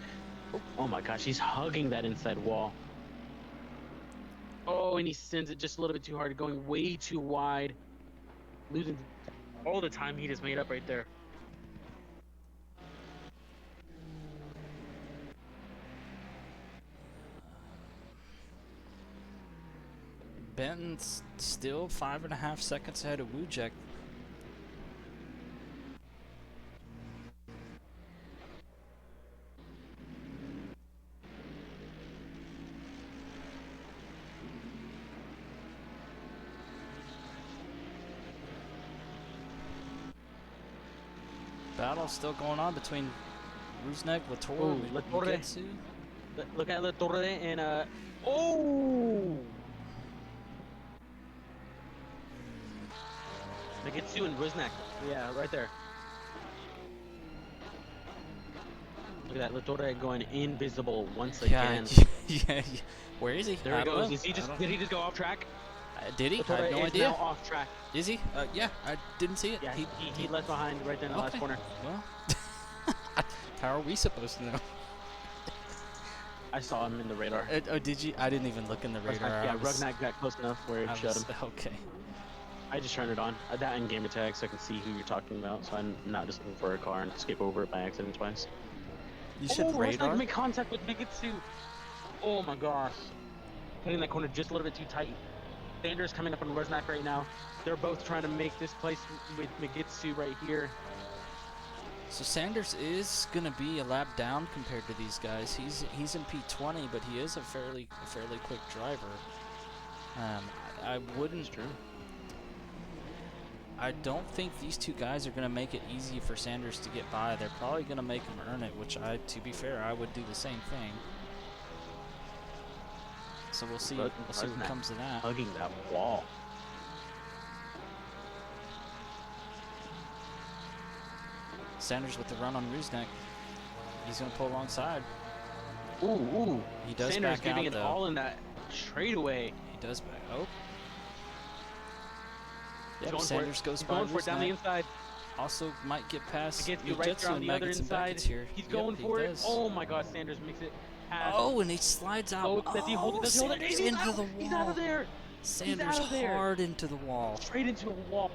B: Oh my gosh, he's hugging that inside wall. Oh, and he sends it just a little bit too hard, going way too wide. Losing all the time he just made up right there.
A: Benton's still 5.5 seconds ahead of Wujek. Battle still going on between Rusnak, Latour,
B: Ooh, Latour.
A: Mugetsu.
B: Look at La Torre and oh! Mugetsu and Rusnak. Yeah, right there. Look at that, La Torre going invisible once again.
A: Yeah. Where is he?
B: There
A: I
B: he
A: don't
B: goes.
A: know.
B: Did he just go off track?
A: Did he?
B: La
A: I
B: Torre
A: have no
B: is
A: idea.
B: now off track.
A: Is he? Yeah, I didn't see it.
B: Yeah, he left behind right there in the last
A: Okay.
B: corner.
A: Well, how are we supposed to know?
B: I saw him in the radar.
A: Oh, did you? I didn't even look in the radar.
B: Yeah, Rugnack got close enough where it shut him.
A: Okay.
B: I just turned it on. That and game attack so I can see who you're talking about, so I'm not just looking for a car and skip over it by accident twice.
A: You said radar?
B: Rugnack made contact with Mugetsu. Oh my gosh. Putting that corner just a little bit too tight. Sanders coming up on Rusnak right now. They're both trying to make this place with Megitsu right here.
A: So Sanders is going to be a lap down compared to these guys. He's in P20, but he is a fairly quick driver. I wouldn't.
B: That's true.
A: I don't think these two guys are going to make it easy for Sanders to get by. They're probably going to make him earn it, which to be fair, I would do the same thing. So we'll see. We'll see what comes of that.
B: Hugging that wall.
A: Sanders with the run on Rusnak. He's going to pull alongside.
B: Ooh.
A: He does
B: Sanders
A: back
B: giving
A: out,
B: it
A: though.
B: all in that straightaway.
A: He does back. Oh.
B: He's
A: Yep,
B: going
A: Sanders
B: for it.
A: goes
B: He's
A: by
B: going for it down the
A: Rusnak.
B: inside.
A: Also might get past
B: Megitsu right there on the other inside.
A: Here.
B: He's
A: Yep,
B: going
A: he
B: for it.
A: does.
B: Oh my God, Sanders makes it past.
A: Oh, and he slides out.
B: Oh, does he hold it? Does he hold it?
A: Sanders
B: He's
A: into
B: out.
A: the wall.
B: He's out of there.
A: Sanders
B: out of there.
A: hard into the wall.
B: Straight into a wall.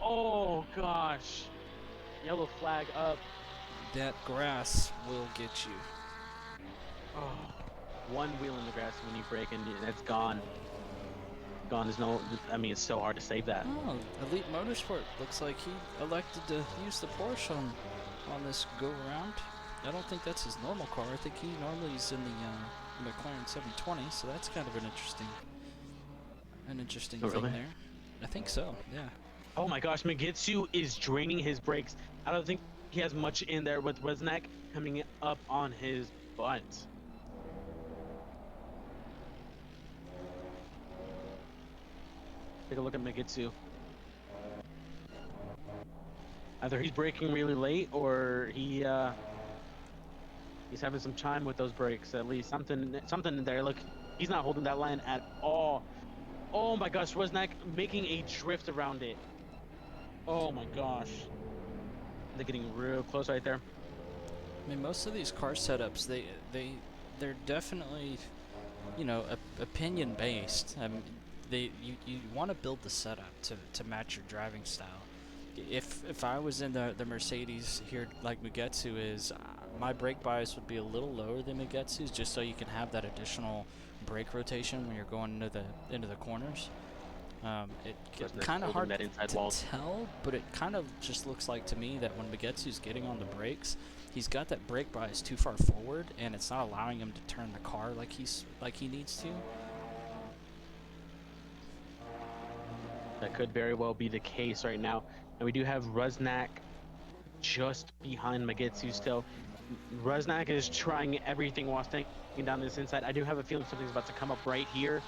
B: Oh gosh. Yellow flag up.
A: That grass will get you.
B: Oh. One wheel in the grass when you break and it's gone. Gone is no. I mean, it's so hard to save that.
A: Oh, Elite Motorsport looks like he elected to use the Porsche on this go around. I don't think that's his normal car. I think he normally is in the McLaren 720, so that's kind of an interesting
B: Oh,
A: thing
B: really?
A: there. I think so. Yeah.
B: Oh my gosh, Megitsu is draining his brakes. I don't think he has much in there with Rusnak coming up on his butt. Take a look at Megitsu. Either he's braking really late or he's having some time with those brakes. At least something in there. Look, he's not holding that line at all. Oh my gosh, Rusnak making a drift around it. Oh my gosh. They're getting real close right there.
A: I mean, most of these car setups, they're definitely, opinion based. I mean, you want to build the setup to match your driving style. If I was in the Mercedes here like Mugetsu is, my brake bias would be a little lower than Mugetsu's, just so you can have that additional brake rotation when you're going into the corners. It's kind of hard to tell, but it kind of just looks like to me that when Mugetsu's getting on the brakes, he's got that brake bias too far forward, and it's not allowing him to turn the car like he needs to.
B: That could very well be the case right now. And we do have Rusnak just behind Megitsu still. Rusnak is trying everything while staying down this inside. I do have a feeling something's about to come up right here.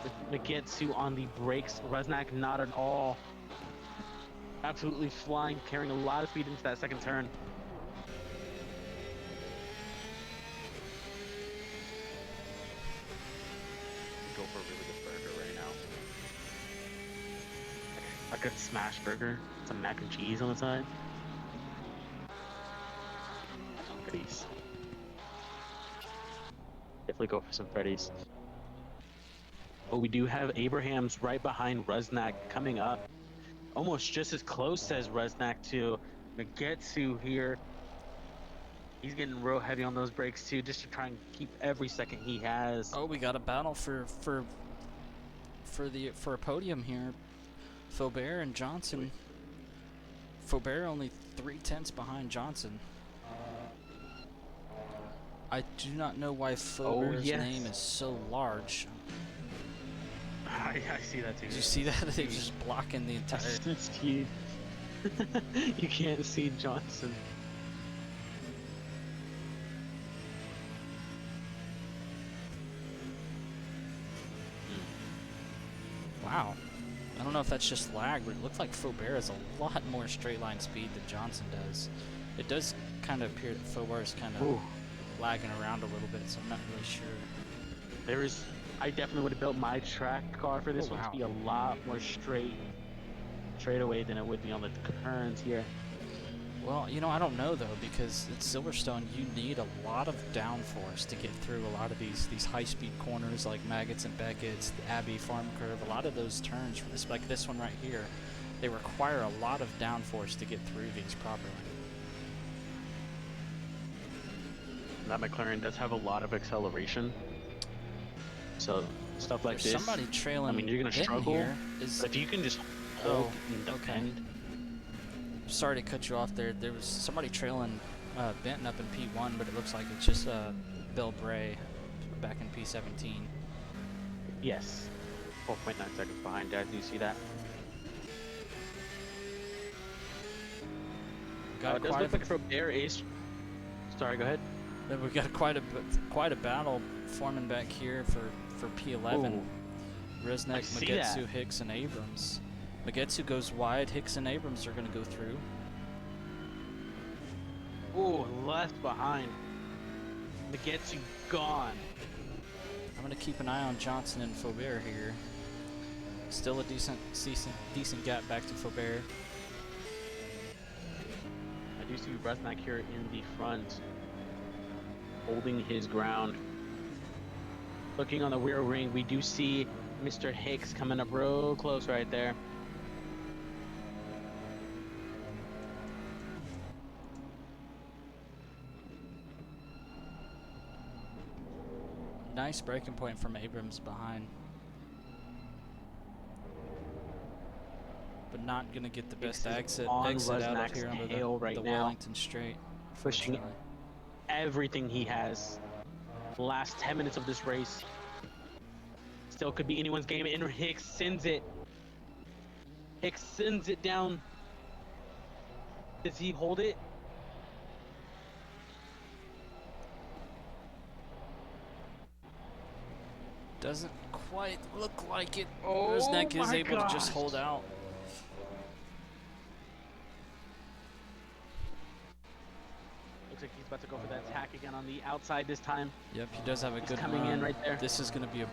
B: With Megitsu on the brakes. Rusnak not at all. Absolutely flying, carrying a lot of speed into that second turn. Go for a really good burger right now. A good smash burger, some mac and cheese on the side. Freddy's. Definitely go for some Freddy's. But we do have Abraham's right behind Rusnak coming up. Almost just as close as Rusnak to Megitsu here. He's getting real heavy on those brakes too, just to try and keep every second he has.
A: Oh, we got a battle for a podium here. Faubert and Johnson. Faubert only 3/10 behind Johnson. I do not know why Faubert's name is so large.
B: I see that too.
A: Did you see that? They're just blocking the entire...
B: That's huge. You can't see Johnson.
A: Wow. I don't know if that's just lag, but it looks like Faubert has a lot more straight line speed than Johnson does. It does kind of appear that Faubert is kind of lagging around a little bit, so I'm not really sure.
B: I definitely would have built my track car for this one to be a lot more straightaway than it would be on the currents here.
A: Well, I don't know though, because at Silverstone you need a lot of downforce to get through a lot of these high-speed corners like Maggots and Beckett's, the Abbey Farm Curve. A lot of those turns, like this one right here, they require a lot of downforce to get through these properly.
B: That McLaren does have a lot of acceleration, so stuff like
A: There's
B: this.
A: somebody trailing.
B: I mean, you're gonna
A: Benton
B: struggle.
A: here. Is
B: But if you can just hold
A: Oh,
B: and
A: okay.
B: defend.
A: Sorry to cut you off there. There was somebody trailing Benton up in P1, but it looks like it's just Bill Bray back in P17.
B: Yes. 4.9 seconds behind, Dad. Do you see that?
A: Got
B: It does look like Robert is. Sorry, go ahead.
A: We got quite a battle forming back here for P11.
B: Ooh,
A: Resnick,
B: see
A: Magetsu,
B: that.
A: Hicks, and Abrams. Magetsu goes wide. Hicks and Abrams are going to go through.
B: Ooh, left behind. Magetsu gone.
A: I'm going to keep an eye on Johnson and Faubert here. Still a decent gap back to Faubert.
B: I do see Resnick here in the front, holding his ground. Looking on the rear ring, we do see Mr. Hicks coming up real close right there.
A: Nice breaking point from Abrams behind. But not going to get the best exit out of here under the Wellington Straight.
B: Pushing everything he has. The last 10 minutes of this race. Still could be anyone's game. And Hicks sends it. Hicks sends it down. Does he hold it?
A: Doesn't quite look like it.
B: Oh,
A: Resnick is able
B: gosh.
A: to just hold out.
B: Looks like he's about to go for that attack again on the outside this time.
A: Yep, he does have a good
B: coming
A: run.
B: in right there.
A: This is going to be a...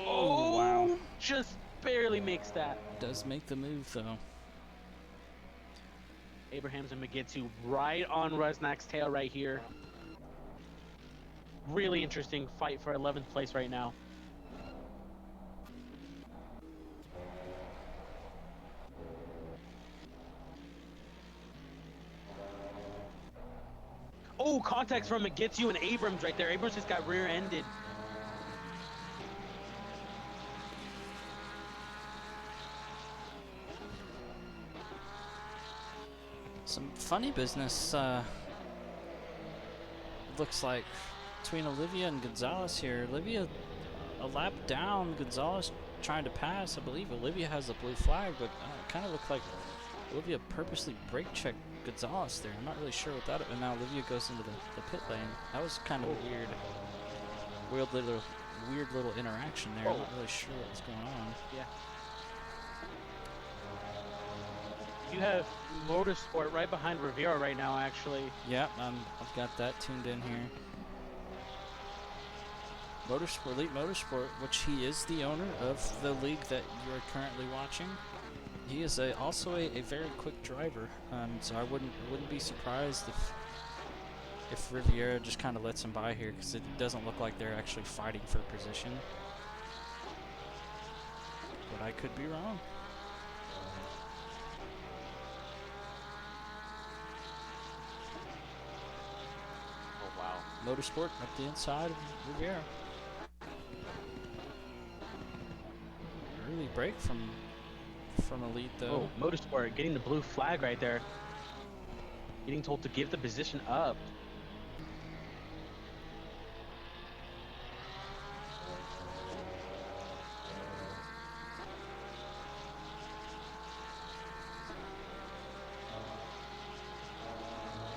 B: Oh,
A: wow.
B: Just barely makes that.
A: Does make the move, though.
B: Abrahams and Magetsu right on Resnick's tail right here. Really interesting fight for 11th place right now. Oh, contact from Magetsu and Abrams right there. Abrams just got rear-ended.
A: Some funny business looks like between Olivia and Gonzalez here. Olivia a lap down, Gonzalez trying to pass. I believe Olivia has the blue flag, but it kind of looked like Olivia purposely brake checked Gonzalez there. I'm not really sure what that is. And now Olivia goes into the pit lane. That was kind of weird. Weird little interaction there. I'm not really sure what's going on.
B: Yeah. You have Motorsport right behind Rivera right now, actually.
A: Yep, I've got that tuned in here. Elite Motorsport, which he is the owner of the league that you are currently watching. He is also a very quick driver, so I wouldn't be surprised if Riviera just kind of lets him by here, because it doesn't look like they're actually fighting for position. But I could be wrong.
B: Oh wow!
A: Motorsport up the inside of Riviera. Early break from Elite though.
B: Oh, Motorsport getting the blue flag right there. Getting told to give the position up.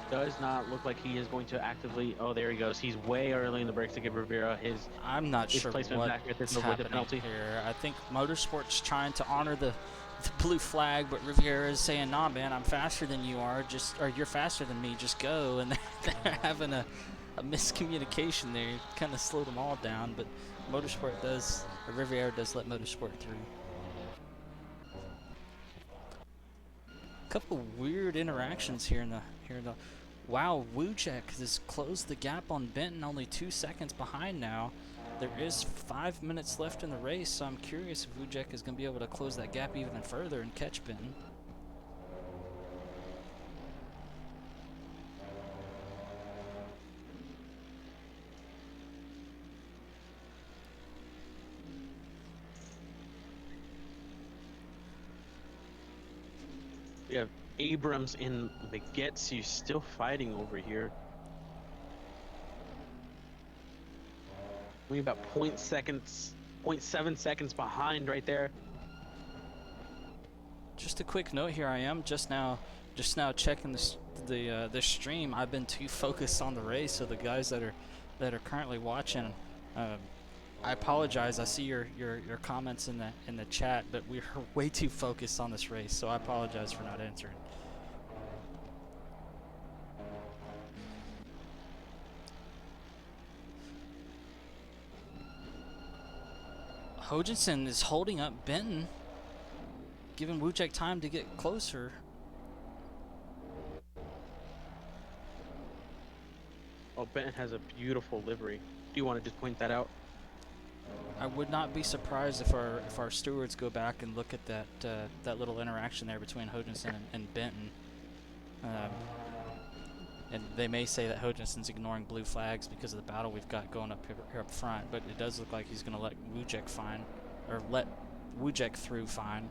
B: Does not look like he is going to actively. Oh, there he goes. He's way early in the breaks to give Rivera his.
A: I'm not sure
B: placement
A: what
B: back at this
A: is happening
B: penalty
A: here. I think Motorsport's trying to honor the blue flag, but Riviera is saying, "Nah, man, I'm faster than you are. Or you're faster than me. Just go." And they're having a miscommunication there. Kind of slowed them all down, but Riviera does let Motorsport through. A couple weird interactions here in the. Wow, Wujek has closed the gap on Benton, only 2 seconds behind now. There is 5 minutes left in the race, so I'm curious if Wujek is going to be able to close that gap even further and catch Benton.
B: You have Abrams and Magetsu still fighting over here. Only about 0.7 seconds behind right there.
A: Just a quick note here. I am just now checking the stream. I've been too focused on the race, so the guys that are currently watching, I apologize. I see your comments in the chat, but we're way too focused on this race, so I apologize for not answering. Hogensen is holding up Benton, giving Wujek time to get closer.
B: Oh, Benton has a beautiful livery. Do you want to just point that out?
A: I would not be surprised if our stewards go back and look at that little interaction there between Hogensen and Benton. And they may say that Hogensen's ignoring blue flags because of the battle we've got going up here up front, but it does look like he's going to let Wujek through fine.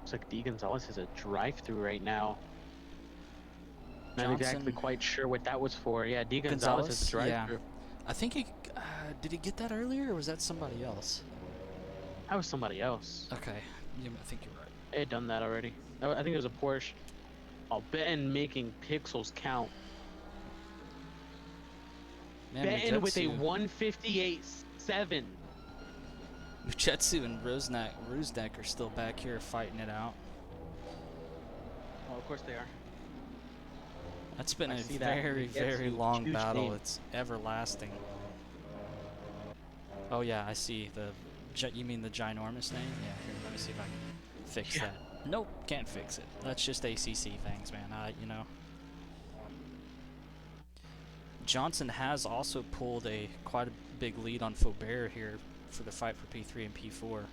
B: Looks like D. Gonzalez has a drive-through right now. Not
A: Johnson,
B: exactly quite sure what that was for. Yeah, D. Gonzalez has a drive-through.
A: Yeah. I think did he get that earlier, or was that somebody else?
B: That was somebody else.
A: Okay, yeah, I think you're right.
B: They had done that already. I think it was a Porsche. Oh, Benton making pixels count.
A: Man,
B: Benton with a 158.7.
A: Uchetsu and Rusnak are still back here fighting it out.
B: Oh, of course they are.
A: That's been a very long battle.
B: Name.
A: It's everlasting. Oh yeah, I see. You mean the ginormous name? Yeah, here, let me see if I can fix that. Nope, can't fix it. That's just ACC things, man. You know. Johnson has also pulled quite a big lead on Faubert here for the fight for P3 and P4.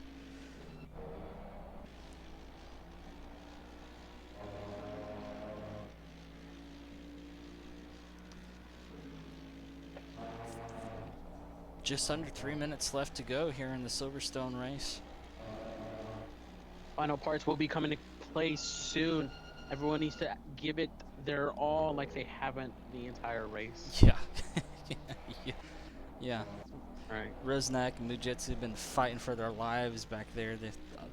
A: Just under 3 minutes left to go here in the Silverstone race.
B: Final parts will be coming to play soon. Everyone needs to give it their all like they haven't the entire race.
A: Yeah. Yeah.
B: All right.
A: Rusnak and Mujetsu have been fighting for their lives back there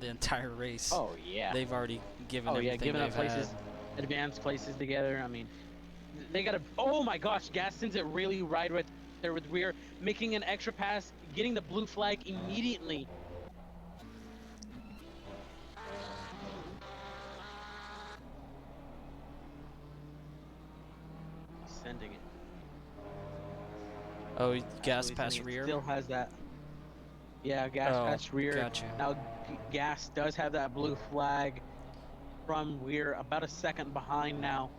A: the entire race.
B: Oh yeah.
A: They've already given everything
B: giving up
A: they've
B: places, advanced places together. I mean, they got to. Oh my gosh, Gaston's it really right with there with Weir, making an extra pass, getting the blue flag immediately. Sending it.
A: Oh, gas pass rear.
B: Still has that. Yeah, gas pass rear.
A: Gotcha.
B: Now, Gas does have that blue flag from Weir, about a second behind now.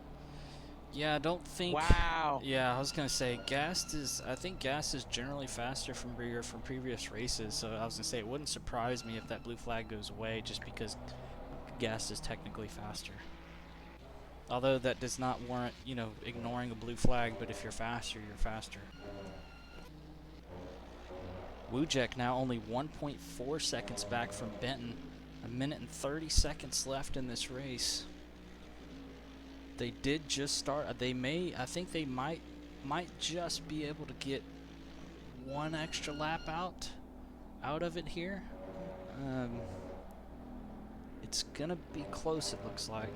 A: Yeah, I don't think.
B: Wow.
A: Yeah, I was gonna say I think Gas is generally faster from rear from previous races. So I was gonna say it wouldn't surprise me if that blue flag goes away, just because Gas is technically faster. Although that does not warrant, ignoring a blue flag. But if you're faster, you're faster. Wujek now only 1.4 seconds back from Benton. 1 minute and 30 seconds left in this race. They did just start. I think they might just be able to get one extra lap out of it here. It's gonna be close, it looks like.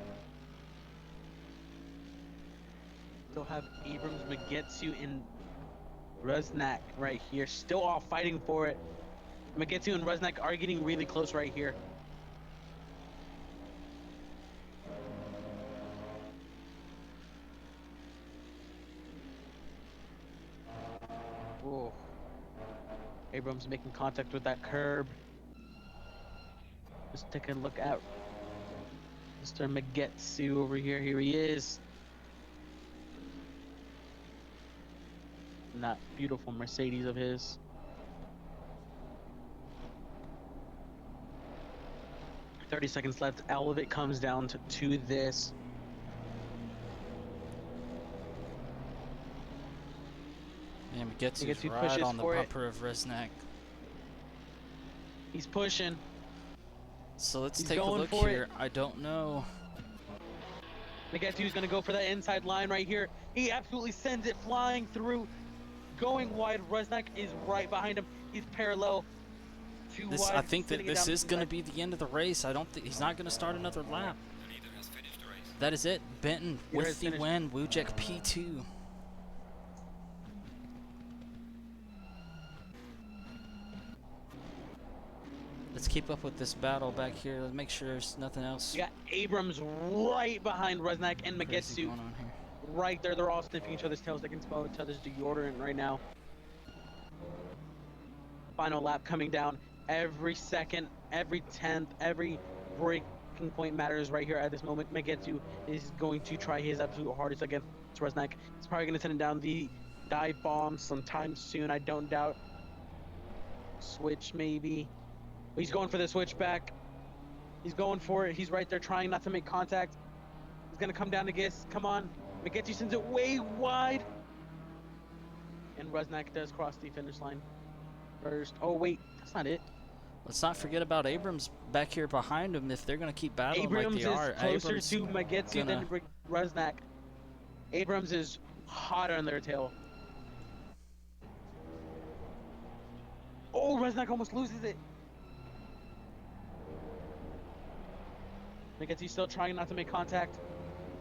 B: Still have Abrams, Magetsu, and Rusnak right here, still all fighting for it. Magetsu and Rusnak are getting really close right here. Whoa. Abrams making contact with that curb. Just take a look at Mr. Magetsu over here. Here he is. And that beautiful Mercedes of his. "30 seconds left. All of it comes down to this.
A: And Magetsu's
B: Magetsu
A: right
B: pushes
A: on the
B: for it.
A: bumper of Resnack.
B: He's pushing.
A: So let's
B: He's
A: take a
B: going
A: look
B: for it.
A: here. I don't know.
B: Magetsu's gonna go for that inside line right here. He absolutely sends it flying through, going wide. Resnack is right behind him. He's parallel. Too
A: This,
B: wide.
A: I think that
B: sending it
A: this
B: down
A: is
B: the
A: going to
B: inside.
A: be the end of the race. I don't think he's not going to start another lap. That is it. Benton
B: Leader
A: with
B: has
A: the
B: finished.
A: win. Wujek P2. Let's keep up with this battle back here. Let's make sure there's nothing else
B: You got Abrams right behind Resnack and
A: crazy
B: Magetsu
A: going on here.
B: right there. They're all sniffing each other's tails. They can smell each other's deodorant right now. Final lap coming down. Every second, every tenth, every breaking point matters right here at this moment. Magetsu is going to try his absolute hardest against Resnack. He's probably going to send down the dive bomb sometime soon. I don't doubt. Switch maybe. He's going for the switchback. He's going for it. He's right there trying not to make contact. He's going to come down to Gis. Come on. Magetsu sends it way wide. And Resnack does cross the finish line first. Oh, wait. That's not it.
A: Let's not forget about Abrams back here behind him if they're going to keep battling
B: Abrams
A: like they are.
B: is closer
A: Abrams
B: to Magetsu than Resnack. Abrams is hot on their tail. Oh, Resnack almost loses it. Magetsu's still trying not to make contact.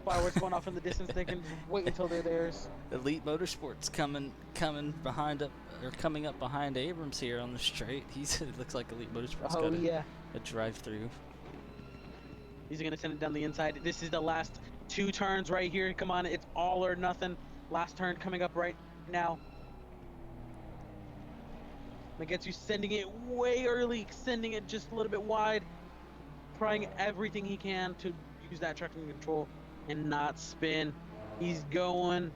B: Fireworks going off in the distance. They can wait until they're theirs.
A: Elite Motorsports coming behind up or coming up behind Abrams here on the straight. It looks like Elite Motorsports got a drive-through.
B: He's gonna send it down the inside. This is the last two turns right here. Come on, it's all or nothing. Last turn coming up right now. Magetsu sending it way early, sending it just a little bit wide, trying everything he can to use that traction control and not spin. He's going.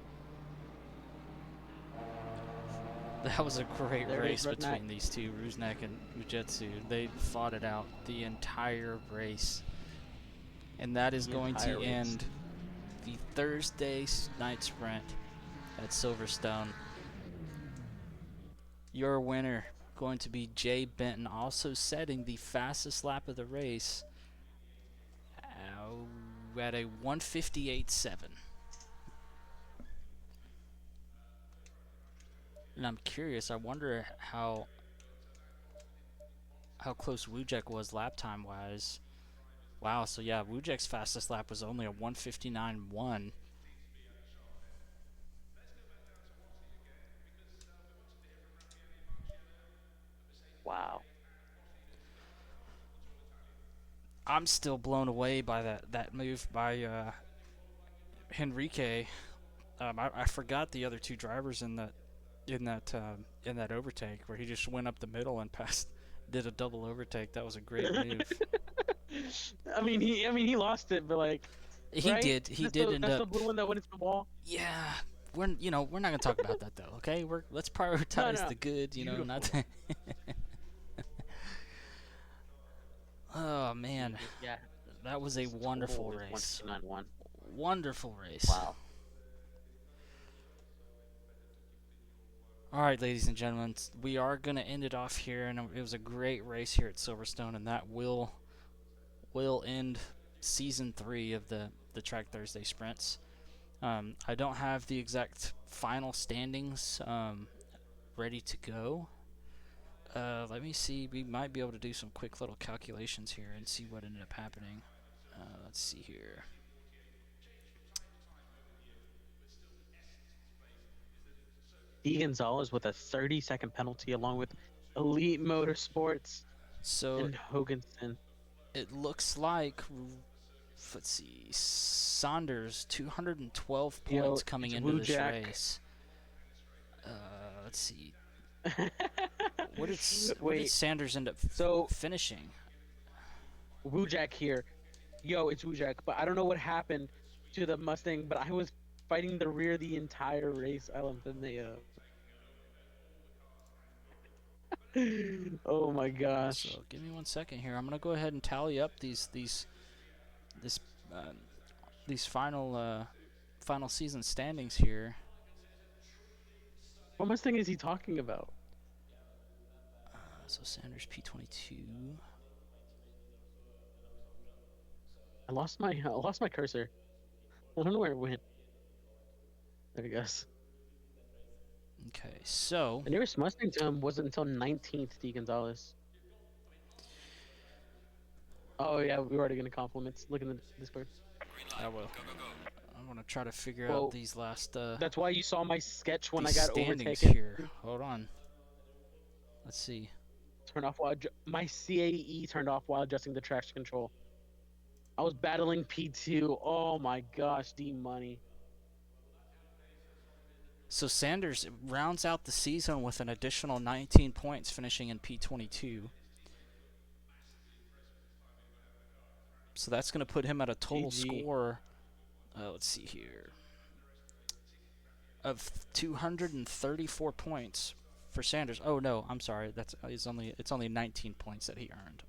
A: That was a great
B: There
A: race
B: is
A: between these two, Rusnak and Ujetsu. They fought it out the entire race. And that is going to end the Thursday night sprint at Silverstone. Your winner going to be Jay Benton, also setting the fastest lap of the race at a 1:58.7. And I'm curious, I wonder how close Wujek was lap time wise. Wow, so yeah, Wujek's fastest lap was only a 1:59.1.
B: Wow.
A: I'm still blown away by that move by Henrique. I forgot the other two drivers in that overtake where he just went up the middle and did a double overtake. That was a great move.
B: I mean he lost it, but like
A: he
B: right?
A: did end
B: that's
A: up.
B: the blue one that went into the wall.
A: Yeah, we're not gonna talk about that though. Okay, let's prioritize the good. Not. The Oh man,
B: yeah,
A: that was a wonderful race. Wonderful race.
B: Wow.
A: All right, ladies and gentlemen, we are going to end it off here, and it was a great race here at Silverstone, and that will end season 3 of the Track Thursday sprints. I don't have the exact final standings ready to go. Let me see. We might be able to do some quick little calculations here and see what ended up happening. Let's see here.
B: D. Gonzalez with a 30-second penalty, along with Elite Motorsports and Hoganson.
A: It looks like, let's see, Saunders 212 points coming into this race. Let's see. What did Sanders end up finishing?
B: Wujek here. It's Wujek, but I don't know what happened to the Mustang, but I was fighting the rear the entire race. I lumped them up. Oh my gosh.
A: So give me 1 second here. I'm gonna go ahead and tally up these final season standings here.
B: What Mustang is he talking about?
A: So Sanders P22.
B: I lost my cursor. I don't know where it went. There it goes.
A: Okay, so
B: The nearest Mustang to him wasn't until 19th, D. Gonzalez. Oh yeah, we were already getting compliments. Look in the Discord.
A: I will. I'm gonna try to figure out
B: Well,
A: these last
B: that's why you saw my sketch when I
A: these
B: got
A: standings
B: overtaken.
A: here. Hold on. Let's see.
B: Turn off while my CAE turned off while adjusting the traction control. I was battling P2. Oh my gosh, D money.
A: So Sanders rounds out the season with an additional 19 points, finishing in P22. So that's going to put him at a total
B: GG.
A: score, let's see here, of 234 points for Sanders. Oh no, I'm sorry. It's only 19 points that he earned.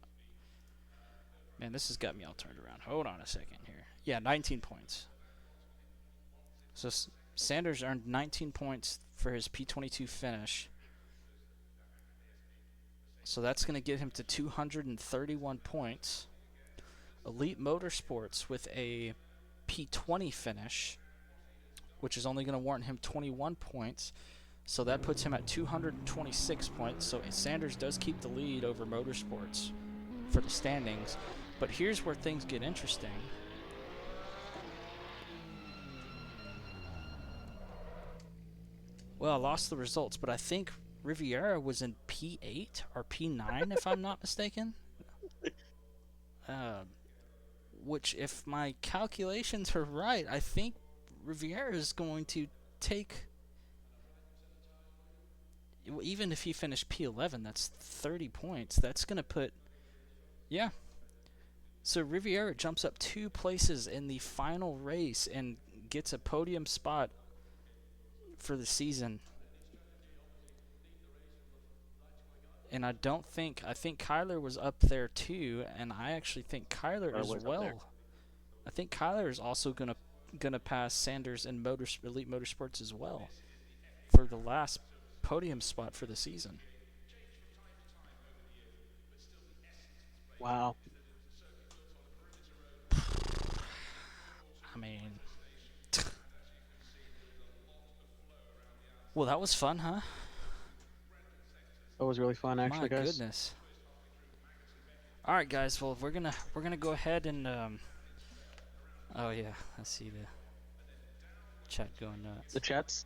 A: Man, this has got me all turned around. Hold on a second here. Yeah, 19 points. So Sanders earned 19 points for his P22 finish. So that's going to get him to 231 points. Elite Motorsports with a P20 finish, which is only going to warrant him 21 points. So that puts him at 226 points. So Sanders does keep the lead over Motorsports for the standings. But here's where things get interesting. Well, I lost the results, but I think Riviera was in P8 or P9, if I'm not mistaken. Which, if my calculations are right, I think Riviera is going to take, even if he finished P11, that's 30 points. That's going to put, yeah. So Riviera jumps up 2 places in the final race and gets a podium spot for the season. And I think Kyler was up there too, and I actually think Kyler as well. I think Kyler is also gonna pass Sanders in Elite Motorsports as well for the last podium spot for the season.
B: Wow.
A: I mean, well, that was fun, huh?
B: That was really fun, actually,
A: My
B: guys.
A: goodness. All right, guys. Well, we're gonna go ahead and oh yeah, I see the chat going nuts.
B: The chats.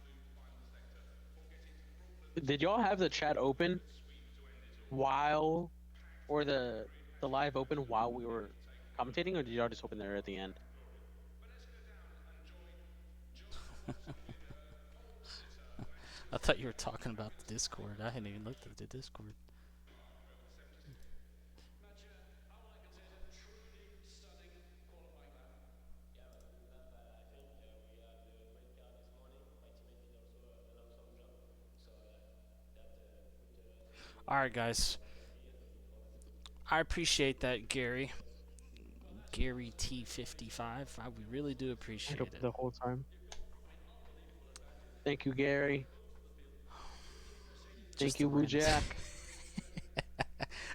B: Did y'all have the chat open while, or the live open while we were commentating, or did y'all just open there at the end?
A: I thought you were talking about the Discord. I hadn't even looked at the Discord. All right, guys. I appreciate that, Gary. Gary T55. We really do appreciate it.
B: The whole time. Thank you, Gary. Thank you, Woo Jack.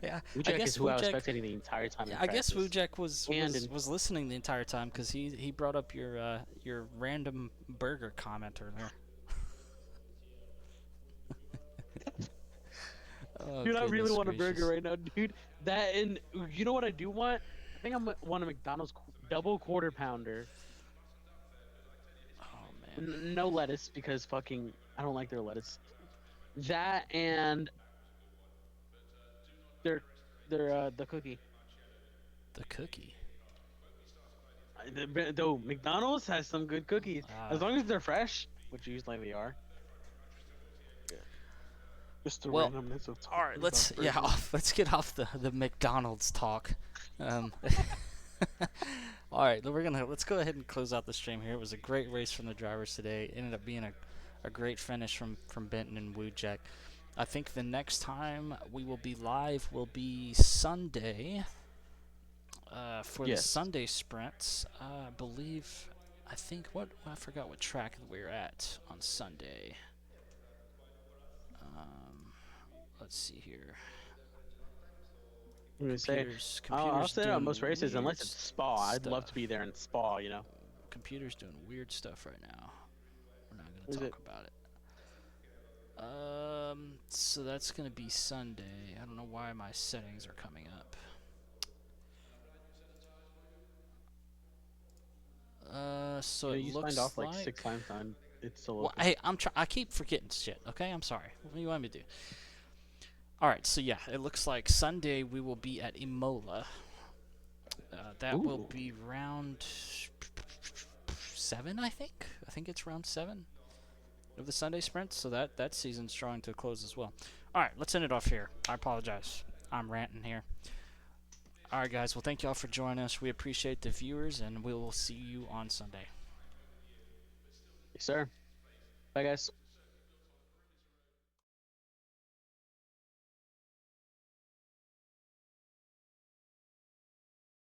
A: Yeah,
B: Woo Jack is who I was spectating the entire time.
A: Yeah, I guess Woo Jack was listening the entire time because he brought up your random burger comment earlier. Oh,
B: dude, I really want a burger right now, dude. That, and you know what I do want? I think I want a McDonald's double quarter pounder.
A: Oh man.
B: No lettuce because fucking I don't like their lettuce. That and the cookie.
A: The cookie.
B: Though McDonald's has some good cookies as long as they're fresh, which usually they are. Just the randomness of
A: all right, let's get off the McDonald's talk. All right, let's go ahead and close out the stream here. It was a great race from the drivers today. It ended up being a great finish from Benton and Woo Jack. I think the next time we will be live will be Sunday for the Sunday sprints. I forgot what track we're at on Sunday. let's see here.
B: I'm gonna say, I'll
A: Computers
B: sit out most
A: doing
B: races
A: weird
B: unless it's Spa. I'd love to
A: stuff.
B: be there in Spa. You know,
A: Computer's doing weird stuff right now. We're not gonna
B: what is it?
A: talk about it. So that's gonna be Sunday. I don't know why my settings are coming up. So
B: You know,
A: it
B: you signed off
A: looks
B: like 6
A: like.
B: times and it's still
A: Well,
B: open.
A: hey, I keep forgetting shit. Okay, I'm sorry. What do you want me to do? All right, so yeah, it looks like Sunday we will be at Imola. That will
B: Ooh,
A: be round 7, I think. I think it's round 7 of the Sunday sprint. So that season's drawing to a close as well. All right, let's end it off here. I apologize. I'm ranting here. All right, guys. Well, thank you all for joining us. We appreciate the viewers, and we will see you on Sunday.
B: yes, sir. Bye, guys.